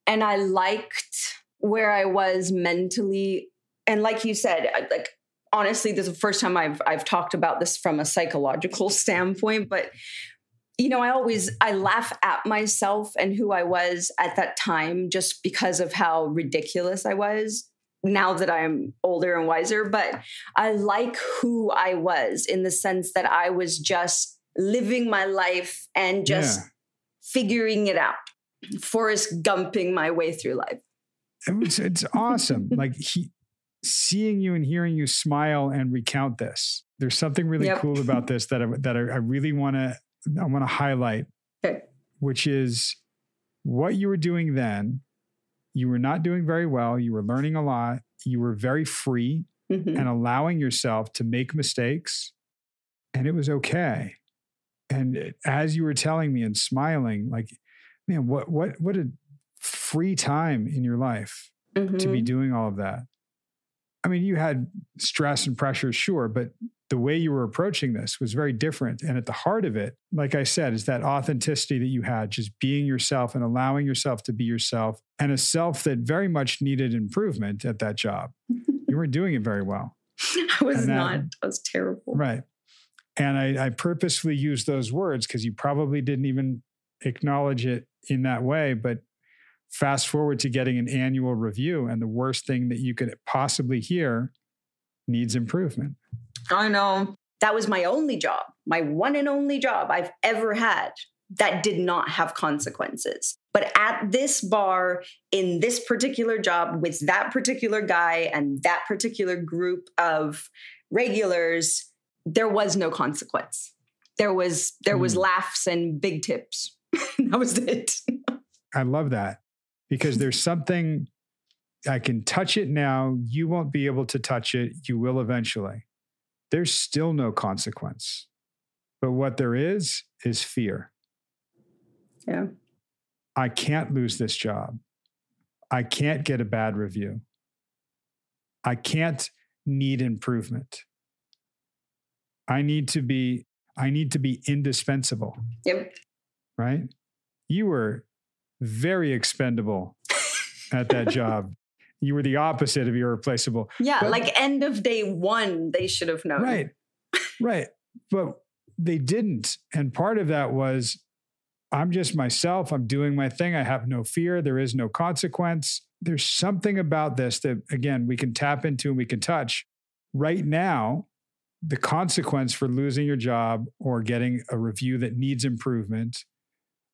[SPEAKER 3] and I liked where I was mentally. And like you said, honestly, this is the first time I've talked about this from a psychological standpoint, but you know, I laugh at myself and who I was at that time just because of how ridiculous I was now that I'm older and wiser. But I like who I was in the sense that I was just living my life and just figuring it out. Forrest Gumping my way through life.
[SPEAKER 1] It's awesome. Like seeing you and hearing you smile and recount this. There's something really cool about this that I really want to highlight, which is what you were doing then. You were not doing very well. You were learning a lot. You were very free and allowing yourself to make mistakes, and it was okay. And as you were telling me and smiling, like, man, what a free time in your life to be doing all of that. I mean, you had stress and pressure, sure, but the way you were approaching this was very different. And at the heart of it, like I said, is that authenticity that you had, just being yourself and allowing yourself to be yourself, and a self that very much needed improvement at that job. You weren't doing it very well.
[SPEAKER 3] I was not. I was terrible.
[SPEAKER 1] Right. And I purposefully used those words because you probably didn't even acknowledge it in that way. But fast forward to getting an annual review, and the worst thing that you could possibly hear needs improvement.
[SPEAKER 3] I know. That was my only job, my one and only job I've ever had that did not have consequences. But at this bar, in this particular job, with that particular guy and that particular group of regulars, there was no consequence. There was laughs and big tips. That was it.
[SPEAKER 1] I love that, because there's something, I can touch it now. You won't be able to touch it. You will eventually. There's still no consequence. But what there is fear.
[SPEAKER 3] Yeah.
[SPEAKER 1] I can't lose this job. I can't get a bad review. I can't need improvement. I need to be indispensable.
[SPEAKER 3] Yep.
[SPEAKER 1] Right? You were very expendable at that job. You were the opposite of irreplaceable.
[SPEAKER 3] Yeah, like end of day one, they should have known.
[SPEAKER 1] Right. Right. But they didn't. And part of that was, I'm just myself. I'm doing my thing. I have no fear. There is no consequence. There's something about this that, again, we can tap into and we can touch. Right now, the consequence for losing your job or getting a review that needs improvement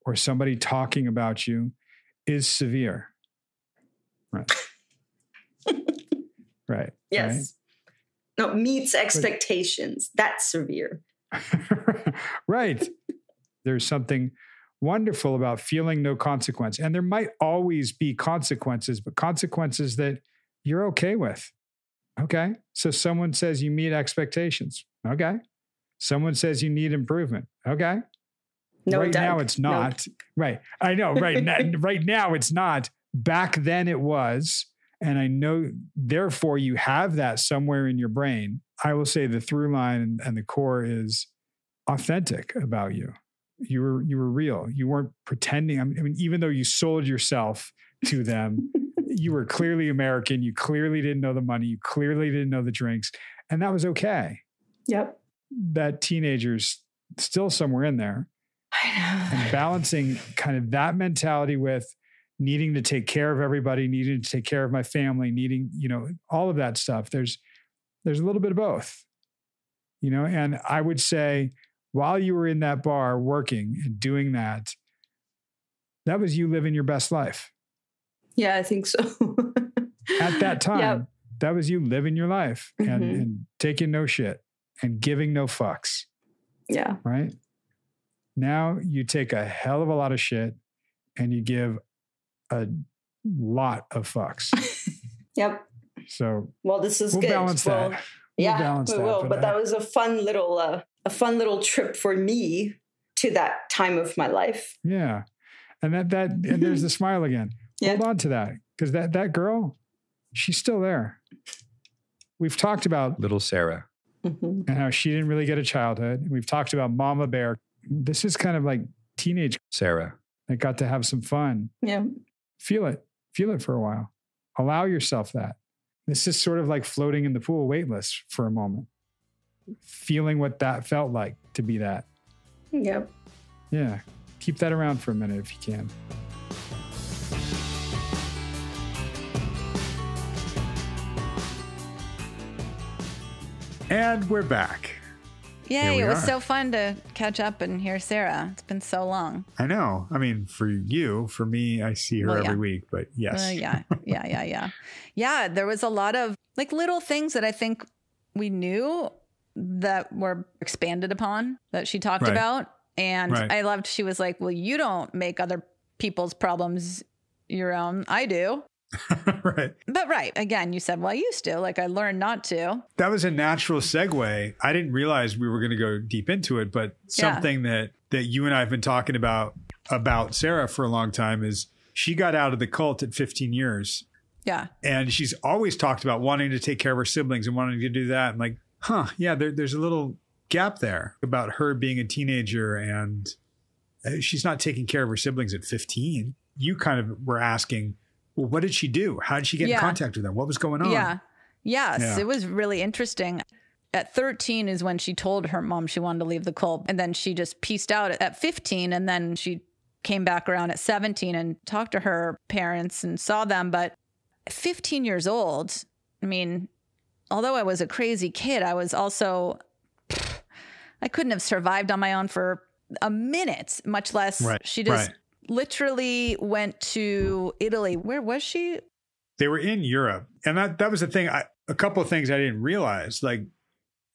[SPEAKER 1] or somebody talking about you is severe. Right. Right.
[SPEAKER 3] Yes. Right? No, meets expectations. That's severe.
[SPEAKER 1] Right. There's something wonderful about feeling no consequence. And there might always be consequences, but consequences that you're okay with. Okay. So someone says you meet expectations. Okay. Someone says you need improvement. Okay.
[SPEAKER 3] No,
[SPEAKER 1] right
[SPEAKER 3] Doug.
[SPEAKER 1] now it's not. No. Right. I know. Right. Right now it's not. Back then it was. And I know, therefore, you have that somewhere in your brain. I will say the through line and the core is authentic about you. You were real. You weren't pretending. I mean, even though you sold yourself to them, you were clearly American. You clearly didn't know the money. You clearly didn't know the drinks. And that was okay.
[SPEAKER 3] Yep.
[SPEAKER 1] That teenager's still somewhere in there.
[SPEAKER 3] I know.
[SPEAKER 1] And balancing kind of that mentality with needing to take care of everybody, needing to take care of my family, needing, all of that stuff. There's a little bit of both, and I would say while you were in that bar working and doing that, that was you living your best life.
[SPEAKER 3] Yeah, I think so.
[SPEAKER 1] At that time,
[SPEAKER 3] yep.
[SPEAKER 1] That was you living your life and taking no shit and giving no fucks.
[SPEAKER 3] Yeah.
[SPEAKER 1] Right? Now you take a hell of a lot of shit and you give a lot of fucks.
[SPEAKER 3] Yep.
[SPEAKER 1] So
[SPEAKER 3] well, this is
[SPEAKER 1] we'll
[SPEAKER 3] good.
[SPEAKER 1] Balance that.
[SPEAKER 3] Yeah, we will. But that was a fun little trip for me to that time of my life.
[SPEAKER 1] Yeah, and and there's the smile again. Yeah. Hold on to that, because that girl, she's still there. We've talked about
[SPEAKER 4] little Sarah
[SPEAKER 1] and how she didn't really get a childhood. We've talked about Mama Bear. This is kind of like teenage
[SPEAKER 4] Sarah
[SPEAKER 1] that got to have some fun.
[SPEAKER 3] Yeah.
[SPEAKER 1] Feel it for a while. Allow yourself that. This is sort of like floating in the pool weightless for a moment. Feeling what that felt like to be that.
[SPEAKER 3] Yep.
[SPEAKER 1] Yeah. Keep that around for a minute if you can. And we're back.
[SPEAKER 2] Yay, it was so fun to catch up and hear Sarah. It's been so long.
[SPEAKER 1] I know. I mean, for you, for me, I see her every week, but yes.
[SPEAKER 2] Yeah, there was a lot of like little things that I think we knew that were expanded upon that she talked about. And I loved, she was like, well, you don't make other people's problems your own. I do.
[SPEAKER 1] Right.
[SPEAKER 2] But again, you said, well, I used to, like I learned not to.
[SPEAKER 1] That was a natural segue. I didn't realize we were going to go deep into it, but something that you and I have been talking about Sarah for a long time is she got out of the cult at 15 years.
[SPEAKER 2] Yeah.
[SPEAKER 1] And she's always talked about wanting to take care of her siblings and wanting to do that. I'm like, there's a little gap there about her being a teenager and she's not taking care of her siblings at 15. You kind of were asking, well, what did she do? How did she get in contact with them? What was going on?
[SPEAKER 2] Yeah. Yes, it was really interesting. At 13 is when she told her mom she wanted to leave the cult. And then she just pieced out at 15. And then she came back around at 17 and talked to her parents and saw them. But at 15 years old, I mean, although I was a crazy kid, I was also, I couldn't have survived on my own for a minute, much less she just literally went to Italy. Where was she?
[SPEAKER 1] They were in Europe. And that was the thing. A couple of things I didn't realize, like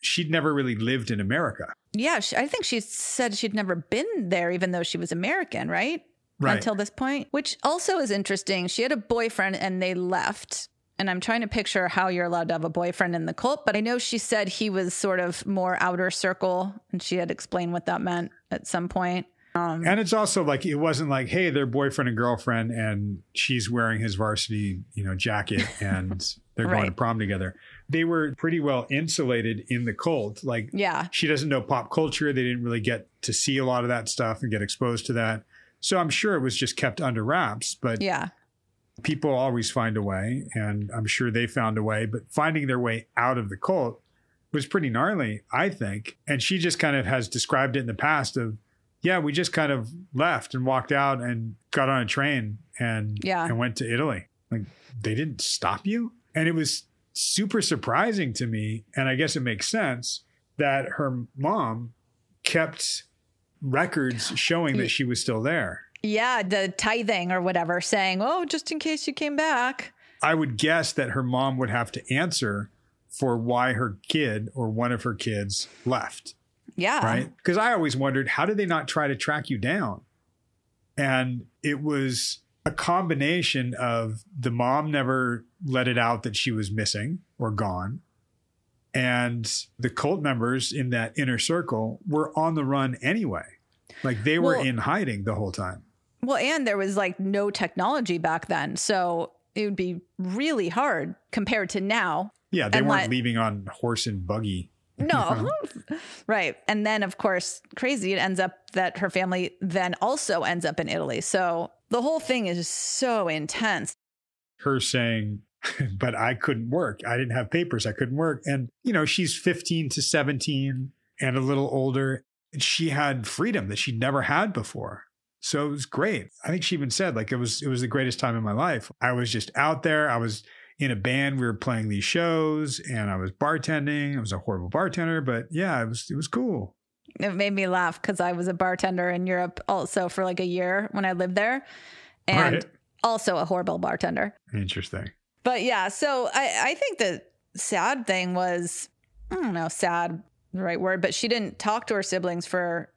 [SPEAKER 1] she'd never really lived in America.
[SPEAKER 2] Yeah. I think she said she'd never been there, even though she was American, right? Until this point, which also is interesting. She had a boyfriend and they left. And I'm trying to picture how you're allowed to have a boyfriend in the cult. But I know she said he was sort of more outer circle. And she had explained what that meant at some point.
[SPEAKER 1] And it's also like, it wasn't like, hey, they're boyfriend and girlfriend and she's wearing his varsity, jacket and they're going to prom together. They were pretty well insulated in the cult. Like, she doesn't know pop culture. They didn't really get to see a lot of that stuff and get exposed to that. So I'm sure it was just kept under wraps, but people always find a way, and I'm sure they found a way, but finding their way out of the cult was pretty gnarly, I think. And she just kind of has described it in the past of, we just kind of left and walked out and got on a train and went to Italy. Like, they didn't stop you. And it was super surprising to me. And I guess it makes sense that her mom kept records showing that she was still there.
[SPEAKER 2] Yeah. The tithing or whatever, saying, oh, just in case you came back.
[SPEAKER 1] I would guess that her mom would have to answer for why her kid or one of her kids left.
[SPEAKER 2] Yeah.
[SPEAKER 1] Right. Because I always wondered, how did they not try to track you down? And it was a combination of the mom never let it out that she was missing or gone. And the cult members in that inner circle were on the run anyway. Like, they were in hiding the whole time.
[SPEAKER 2] Well, and there was like no technology back then. So it would be really hard compared to now.
[SPEAKER 1] Yeah. They weren't leaving on horse and buggy.
[SPEAKER 2] No. Right. And then, of course, crazy, it ends up that her family then also ends up in Italy. So the whole thing is so intense.
[SPEAKER 1] Her saying, but I couldn't work. I didn't have papers. I couldn't work. And, she's 15 to 17 and a little older. And she had freedom that she'd never had before. So it was great. I think she even said, like, it was the greatest time in my life. I was just out there. I was in a band. We were playing these shows and I was bartending. I was a horrible bartender, but it was cool.
[SPEAKER 2] It made me laugh because I was a bartender in Europe also for like a year when I lived there, and also a horrible bartender.
[SPEAKER 1] Interesting.
[SPEAKER 2] But so I think the sad thing was, I don't know, sad, the right word, but she didn't talk to her siblings for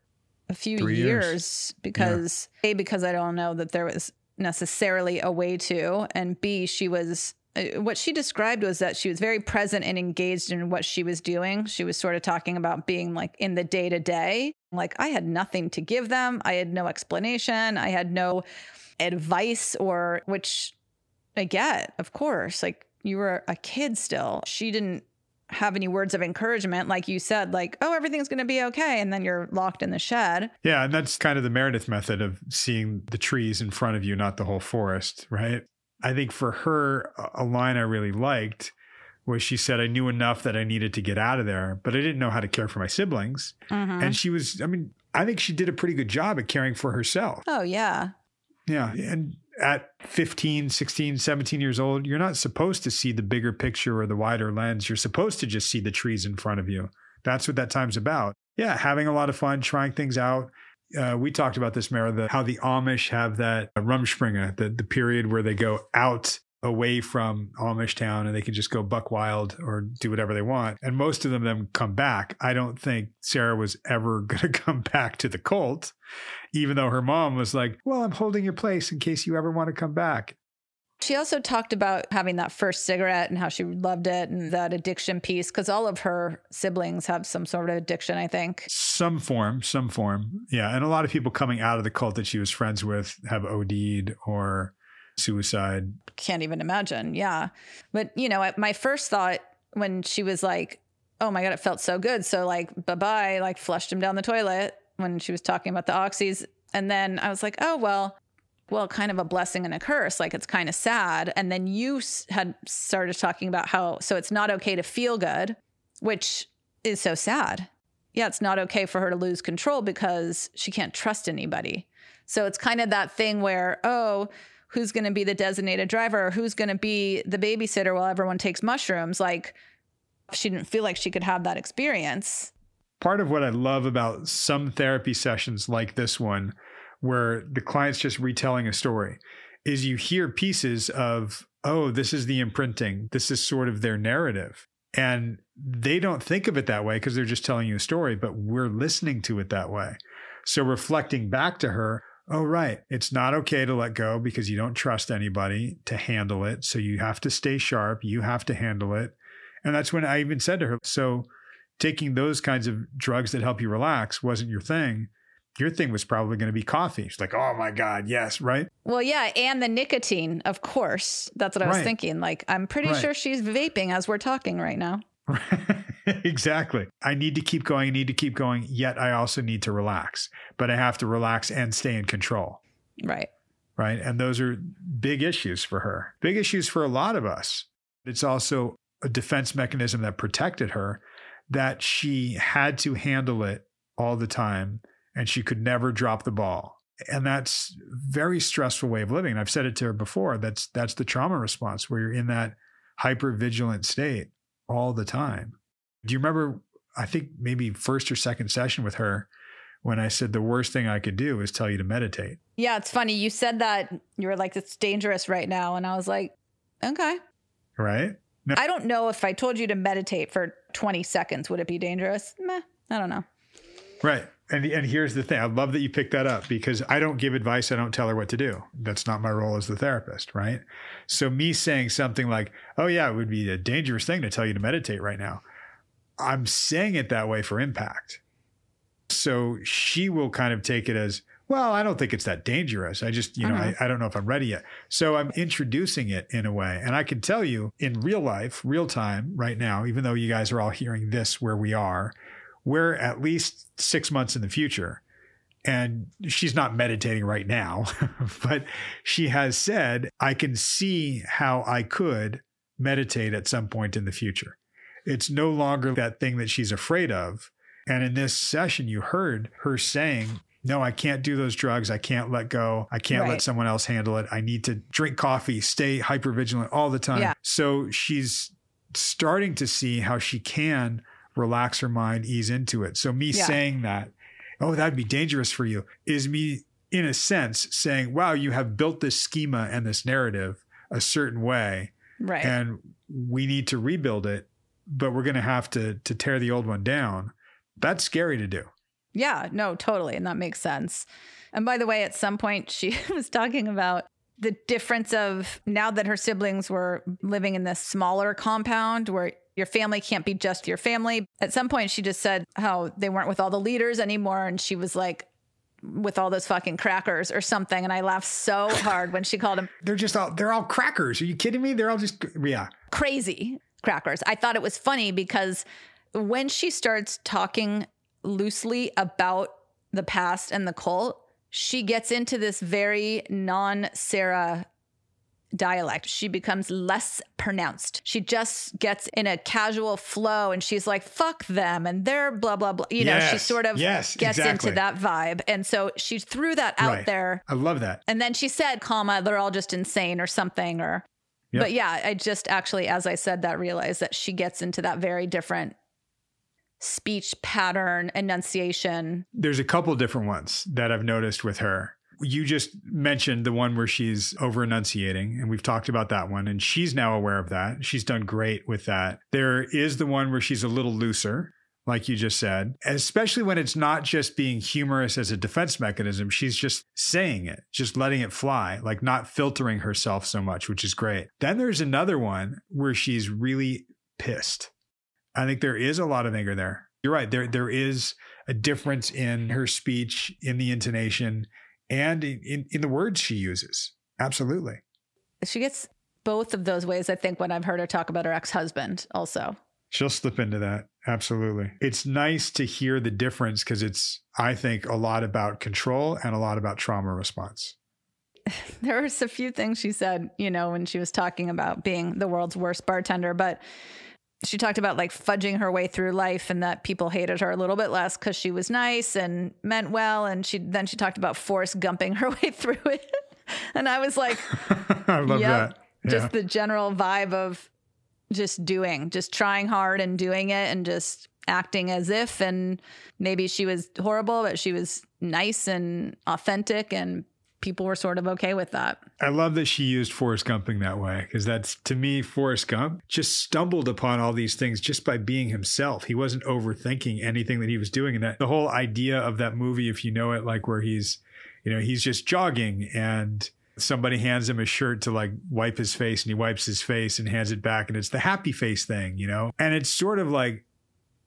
[SPEAKER 2] a few
[SPEAKER 1] 3
[SPEAKER 2] years because because I don't know that there was necessarily a way to, and B, she was, what she described was that she was very present and engaged in what she was doing. She was sort of talking about being like in the day to day. Like, I had nothing to give them. I had no explanation. I had no advice, or which I get, of course, like, you were a kid still. She didn't have any words of encouragement. Like you said, like, oh, everything's going to be okay. And then you're locked in the shed.
[SPEAKER 1] Yeah. And that's kind of the Meredith method of seeing the trees in front of you, not the whole forest. Right. I think for her, a line I really liked was she said, I knew enough that I needed to get out of there, but I didn't know how to care for my siblings. Mm-hmm. And she was, I think she did a pretty good job at caring for herself.
[SPEAKER 2] Oh, yeah.
[SPEAKER 1] Yeah. And at 15, 16, 17 years old, you're not supposed to see the bigger picture or the wider lens. You're supposed to just see the trees in front of you. That's what that time's about. Yeah. Having a lot of fun, trying things out. We talked about this, Meredith, how the Amish have that Rumspringa, the period where they go out away from Amish town and they can just go buck wild or do whatever they want. And most of them come back. I don't think Sarah was ever going to come back to the cult, even though her mom was like, well, I'm holding your place in case you ever want to come back.
[SPEAKER 2] She also talked about having that first cigarette and how she loved it and that addiction piece, because all of her siblings have some sort of addiction, I think.
[SPEAKER 1] Some form. Yeah. And a lot of people coming out of the cult that she was friends with have OD'd or suicide.
[SPEAKER 2] Can't even imagine. Yeah. But, my first thought when she was like, oh my God, it felt so good. So like, bye-bye, like flushed him down the toilet when she was talking about the oxys. And then I was like, oh, well, kind of a blessing and a curse. Like, it's kind of sad. And then you had started talking about how, so it's not okay to feel good, which is so sad. Yeah. It's not okay for her to lose control because she can't trust anybody. So it's kind of that thing where, oh, who's going to be the designated driver? Or who's going to be the babysitter while everyone takes mushrooms? Like, she didn't feel like she could have that experience.
[SPEAKER 1] Part of what I love about some therapy sessions like this one, where the client's just retelling a story, is you hear pieces of, oh, this is the imprinting. This is sort of their narrative. And they don't think of it that way because they're just telling you a story, but we're listening to it that way. So reflecting back to her, oh, right, it's not okay to let go because you don't trust anybody to handle it. So you have to stay sharp. You have to handle it. And that's when I even said to her, so taking those kinds of drugs that help you relax wasn't your thing. Your thing was probably going to be coffee. She's like, oh my God, yes, right?
[SPEAKER 2] Well, yeah. And the nicotine, of course. That's what I was thinking. Like, I'm pretty sure she's vaping as we're talking right now.
[SPEAKER 1] Exactly. I need to keep going, yet I also need to relax. But I have to relax and stay in control.
[SPEAKER 2] Right.
[SPEAKER 1] Right. And those are big issues for her. Big issues for a lot of us. It's also a defense mechanism that protected her, that she had to handle it all the time and she could never drop the ball. And that's a very stressful way of living. And I've said it to her before. That's the trauma response, where you're in that hyper vigilant state all the time. Do you remember, I think maybe first or second session with her, when I said the worst thing I could do is tell you to meditate?
[SPEAKER 2] Yeah, it's funny. You said that you were like, it's dangerous right now. And I was like, okay.
[SPEAKER 1] Right? No.
[SPEAKER 2] I don't know if I told you to meditate for 20 seconds, would it be dangerous? Meh, I don't know.
[SPEAKER 1] Right. And here's the thing. I love that you picked that up, because I don't give advice. I don't tell her what to do. That's not my role as the therapist, right? So me saying something like, oh yeah, it would be a dangerous thing to tell you to meditate right now, I'm saying it that way for impact. So she will kind of take it as, well, I don't think it's that dangerous. I just, I don't know if I'm ready yet. So I'm introducing it in a way. And I can tell you in real life, real time right now, even though you guys are all hearing this where we are, we're at least 6 months in the future. And she's not meditating right now, but she has said, I can see how I could meditate at some point in the future. It's no longer that thing that she's afraid of. And in this session, you heard her saying, no, I can't do those drugs. I can't let go. I can't let someone else handle it. I need to drink coffee, stay hypervigilant all the time. Yeah. So she's starting to see how she can relax her mind, ease into it. So me saying that, oh, that'd be dangerous for you, is me, in a sense, saying, wow, you have built this schema and this narrative a certain way. Right. And we need to rebuild it, but we're going to have to tear the old one down. That's scary to do.
[SPEAKER 2] Yeah, no, totally. And that makes sense. And by the way, at some point she was talking about the difference of now that her siblings were living in this smaller compound where your family can't be just your family. At some point she just said how they weren't with all the leaders anymore. And she was like, with all those fucking crackers or something. And I laughed so hard when she called them.
[SPEAKER 1] They're all crackers. Are you kidding me? They're all just,
[SPEAKER 2] crazy crackers. I thought it was funny because when she starts talking loosely about the past and the cult, she gets into this very non-Sarah dialect. She becomes less pronounced. She just gets in a casual flow and she's like, fuck them and they're blah, blah, blah. You know, she sort of gets into that vibe. And so she threw that out there.
[SPEAKER 1] I love that.
[SPEAKER 2] And then she said, they're all just insane or something. But yeah, I just actually, as I said that, realized that she gets into that very different speech pattern, enunciation.
[SPEAKER 1] There's a couple different ones that I've noticed with her. You just mentioned the one where she's over enunciating, and we've talked about that one, and she's now aware of that. She's done great with that. There is the one where she's a little looser, like you just said, especially when it's not just being humorous as a defense mechanism. She's just saying it, just letting it fly, like not filtering herself so much, which is great. Then there's another one where she's really pissed. I think there is a lot of anger there. You're right. There is a difference in her speech, in the intonation, and in the words she uses. Absolutely.
[SPEAKER 2] She gets both of those ways, I think, when I've heard her talk about her ex-husband also.
[SPEAKER 1] She'll slip into that. Absolutely. It's nice to hear the difference because it's, I think, a lot about control and a lot about trauma response.
[SPEAKER 2] There were a few things she said, when she was talking about being the world's worst bartender, but she talked about like fudging her way through life and that people hated her a little bit less because she was nice and meant well. And she talked about Forrest gumping her way through it. And I was like,
[SPEAKER 1] I love that. Yeah.
[SPEAKER 2] Just the general vibe of just trying hard and doing it and just acting as if, and maybe she was horrible, but she was nice and authentic and people were sort of okay with that.
[SPEAKER 1] I love that she used Forrest Gumping that way, because that's, to me, Forrest Gump just stumbled upon all these things just by being himself. He wasn't overthinking anything that he was doing. And that the whole idea of that movie, if you know it, like where he's just jogging and somebody hands him a shirt to like wipe his face and he wipes his face and hands it back. And it's the happy face thing, And it's sort of like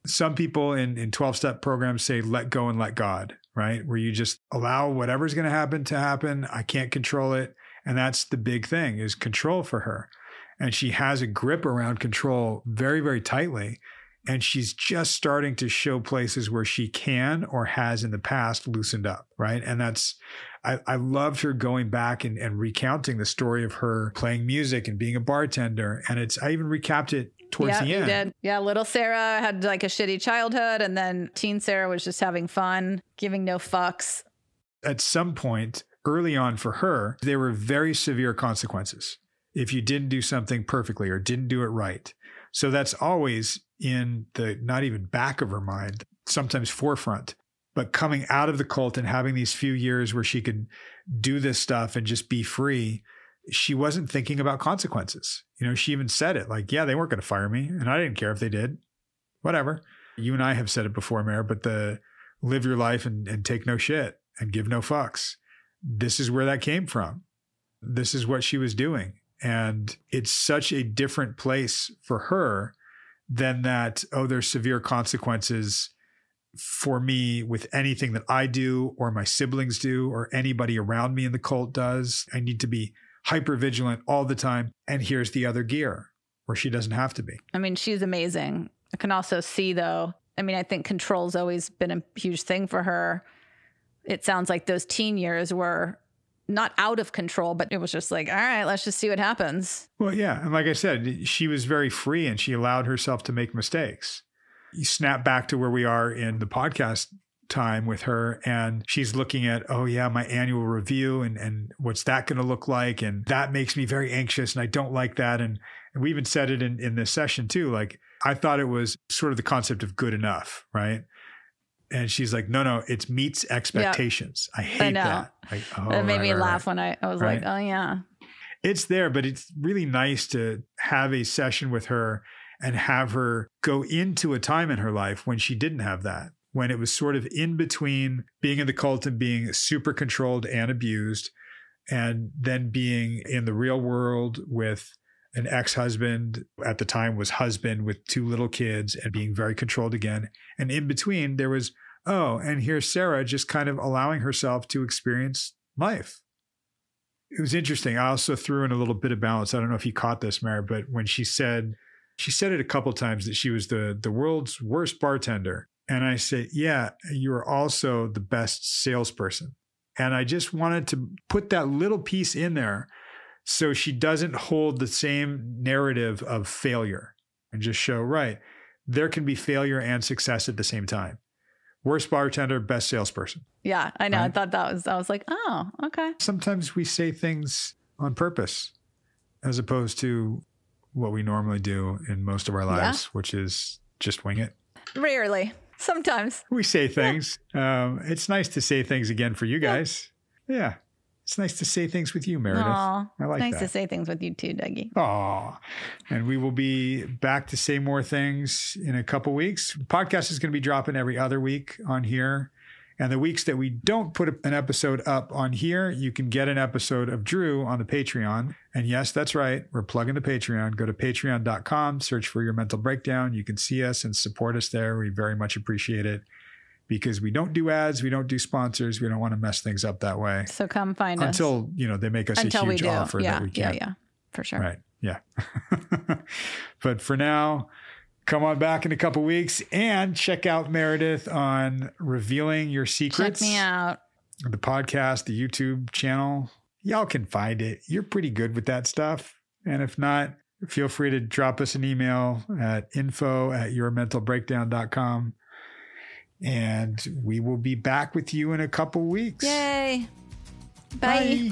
[SPEAKER 1] some people in 12-step programs say, let go and let God. right? Where you just allow whatever's going to happen. I can't control it. And that's the big thing, is control for her. And she has a grip around control very, very tightly. And she's just starting to show places where she can or has in the past loosened up, right? And I loved her going back and recounting the story of her playing music and being a bartender. And I even recapped it towards the end.
[SPEAKER 2] Yeah, you did. Yeah, little Sarah had like a shitty childhood, and then teen Sarah was just having fun, giving no fucks.
[SPEAKER 1] At some point early on for her, there were very severe consequences if you didn't do something perfectly or didn't do it right. So that's always in the not even back of her mind, sometimes forefront. But coming out of the cult and having these few years where she could do this stuff and just be free, she wasn't thinking about consequences. You know, she even said it like, yeah, they weren't going to fire me. And I didn't care if they did. Whatever. You and I have said it before, Mare, but live your life and take no shit and give no fucks. This is where that came from. This is what she was doing. And it's such a different place for her than that, oh, there's severe consequences for me with anything that I do or my siblings do or anybody around me in the cult does. I need to be hyper vigilant all the time. And here's the other gear where she doesn't have to be.
[SPEAKER 2] I mean, she's amazing. I can also see, though, I think control's always been a huge thing for her. It sounds like those teen years were not out of control, but it was just like, all right, let's just see what happens.
[SPEAKER 1] Well, yeah. And like I said, she was very free and she allowed herself to make mistakes. You snap back to where we are in the podcast time with her, and she's looking at, oh yeah, my annual review and what's that going to look like? And that makes me very anxious and I don't like that. And we even said it in this session too. Like, I thought it was sort of the concept of good enough, right? And she's like, no, it meets expectations. Yep. I hate that. Like,
[SPEAKER 2] it made me laugh when I was like, oh yeah.
[SPEAKER 1] It's there, but it's really nice to have a session with her and have her go into a time in her life when she didn't have that, when it was sort of in between being in the cult and being super controlled and abused, and then being in the real world with an ex-husband, at the time was husband with 2 little kids, and being very controlled again. And in between there was, oh, and here's Sarah just kind of allowing herself to experience life. It was interesting. I also threw in a little bit of balance. I don't know if you caught this, Mary, but when she said it a couple of times that she was the world's worst bartender. And I said, yeah, you are also the best salesperson. And I just wanted to put that little piece in there so she doesn't hold the same narrative of failure, and just show, right, there can be failure and success at the same time. Worst bartender, best salesperson.
[SPEAKER 2] Yeah, I know.
[SPEAKER 1] Right?
[SPEAKER 2] I was like, oh, okay.
[SPEAKER 1] Sometimes we say things on purpose as opposed to what we normally do in most of our lives, which is just wing it.
[SPEAKER 2] Rarely. Sometimes.
[SPEAKER 1] We say things. Yeah. It's nice to say things again for you guys. Yeah. It's nice to say things with you, Meredith.
[SPEAKER 2] Aww,
[SPEAKER 1] I like
[SPEAKER 2] nice
[SPEAKER 1] that.
[SPEAKER 2] to say things with you too, Dougie.
[SPEAKER 1] Aw. And we will be back to say more things in a couple weeks. The podcast is going to be dropping every other week on here. And the weeks that we don't put an episode up on here, you can get an episode of Drew on the Patreon. And yes, that's right. We're plugging the Patreon. Go to patreon.com, search for Your Mental Breakdown. You can see us and support us there. We very much appreciate it, because we don't do ads. We don't do sponsors. We don't want to mess things up that way.
[SPEAKER 2] So come find us.
[SPEAKER 1] Until, they make us a huge offer that we can't.
[SPEAKER 2] Yeah, for sure.
[SPEAKER 1] Right. Yeah. But for now, come on back in a couple weeks and check out Meredith on Revealing Your Secrets.
[SPEAKER 2] Check me out.
[SPEAKER 1] The podcast, the YouTube channel. Y'all can find it. You're pretty good with that stuff. And if not, feel free to drop us an email at info@yourmentalbreakdown.com. And we will be back with you in a couple weeks.
[SPEAKER 2] Yay. Bye.
[SPEAKER 1] Bye.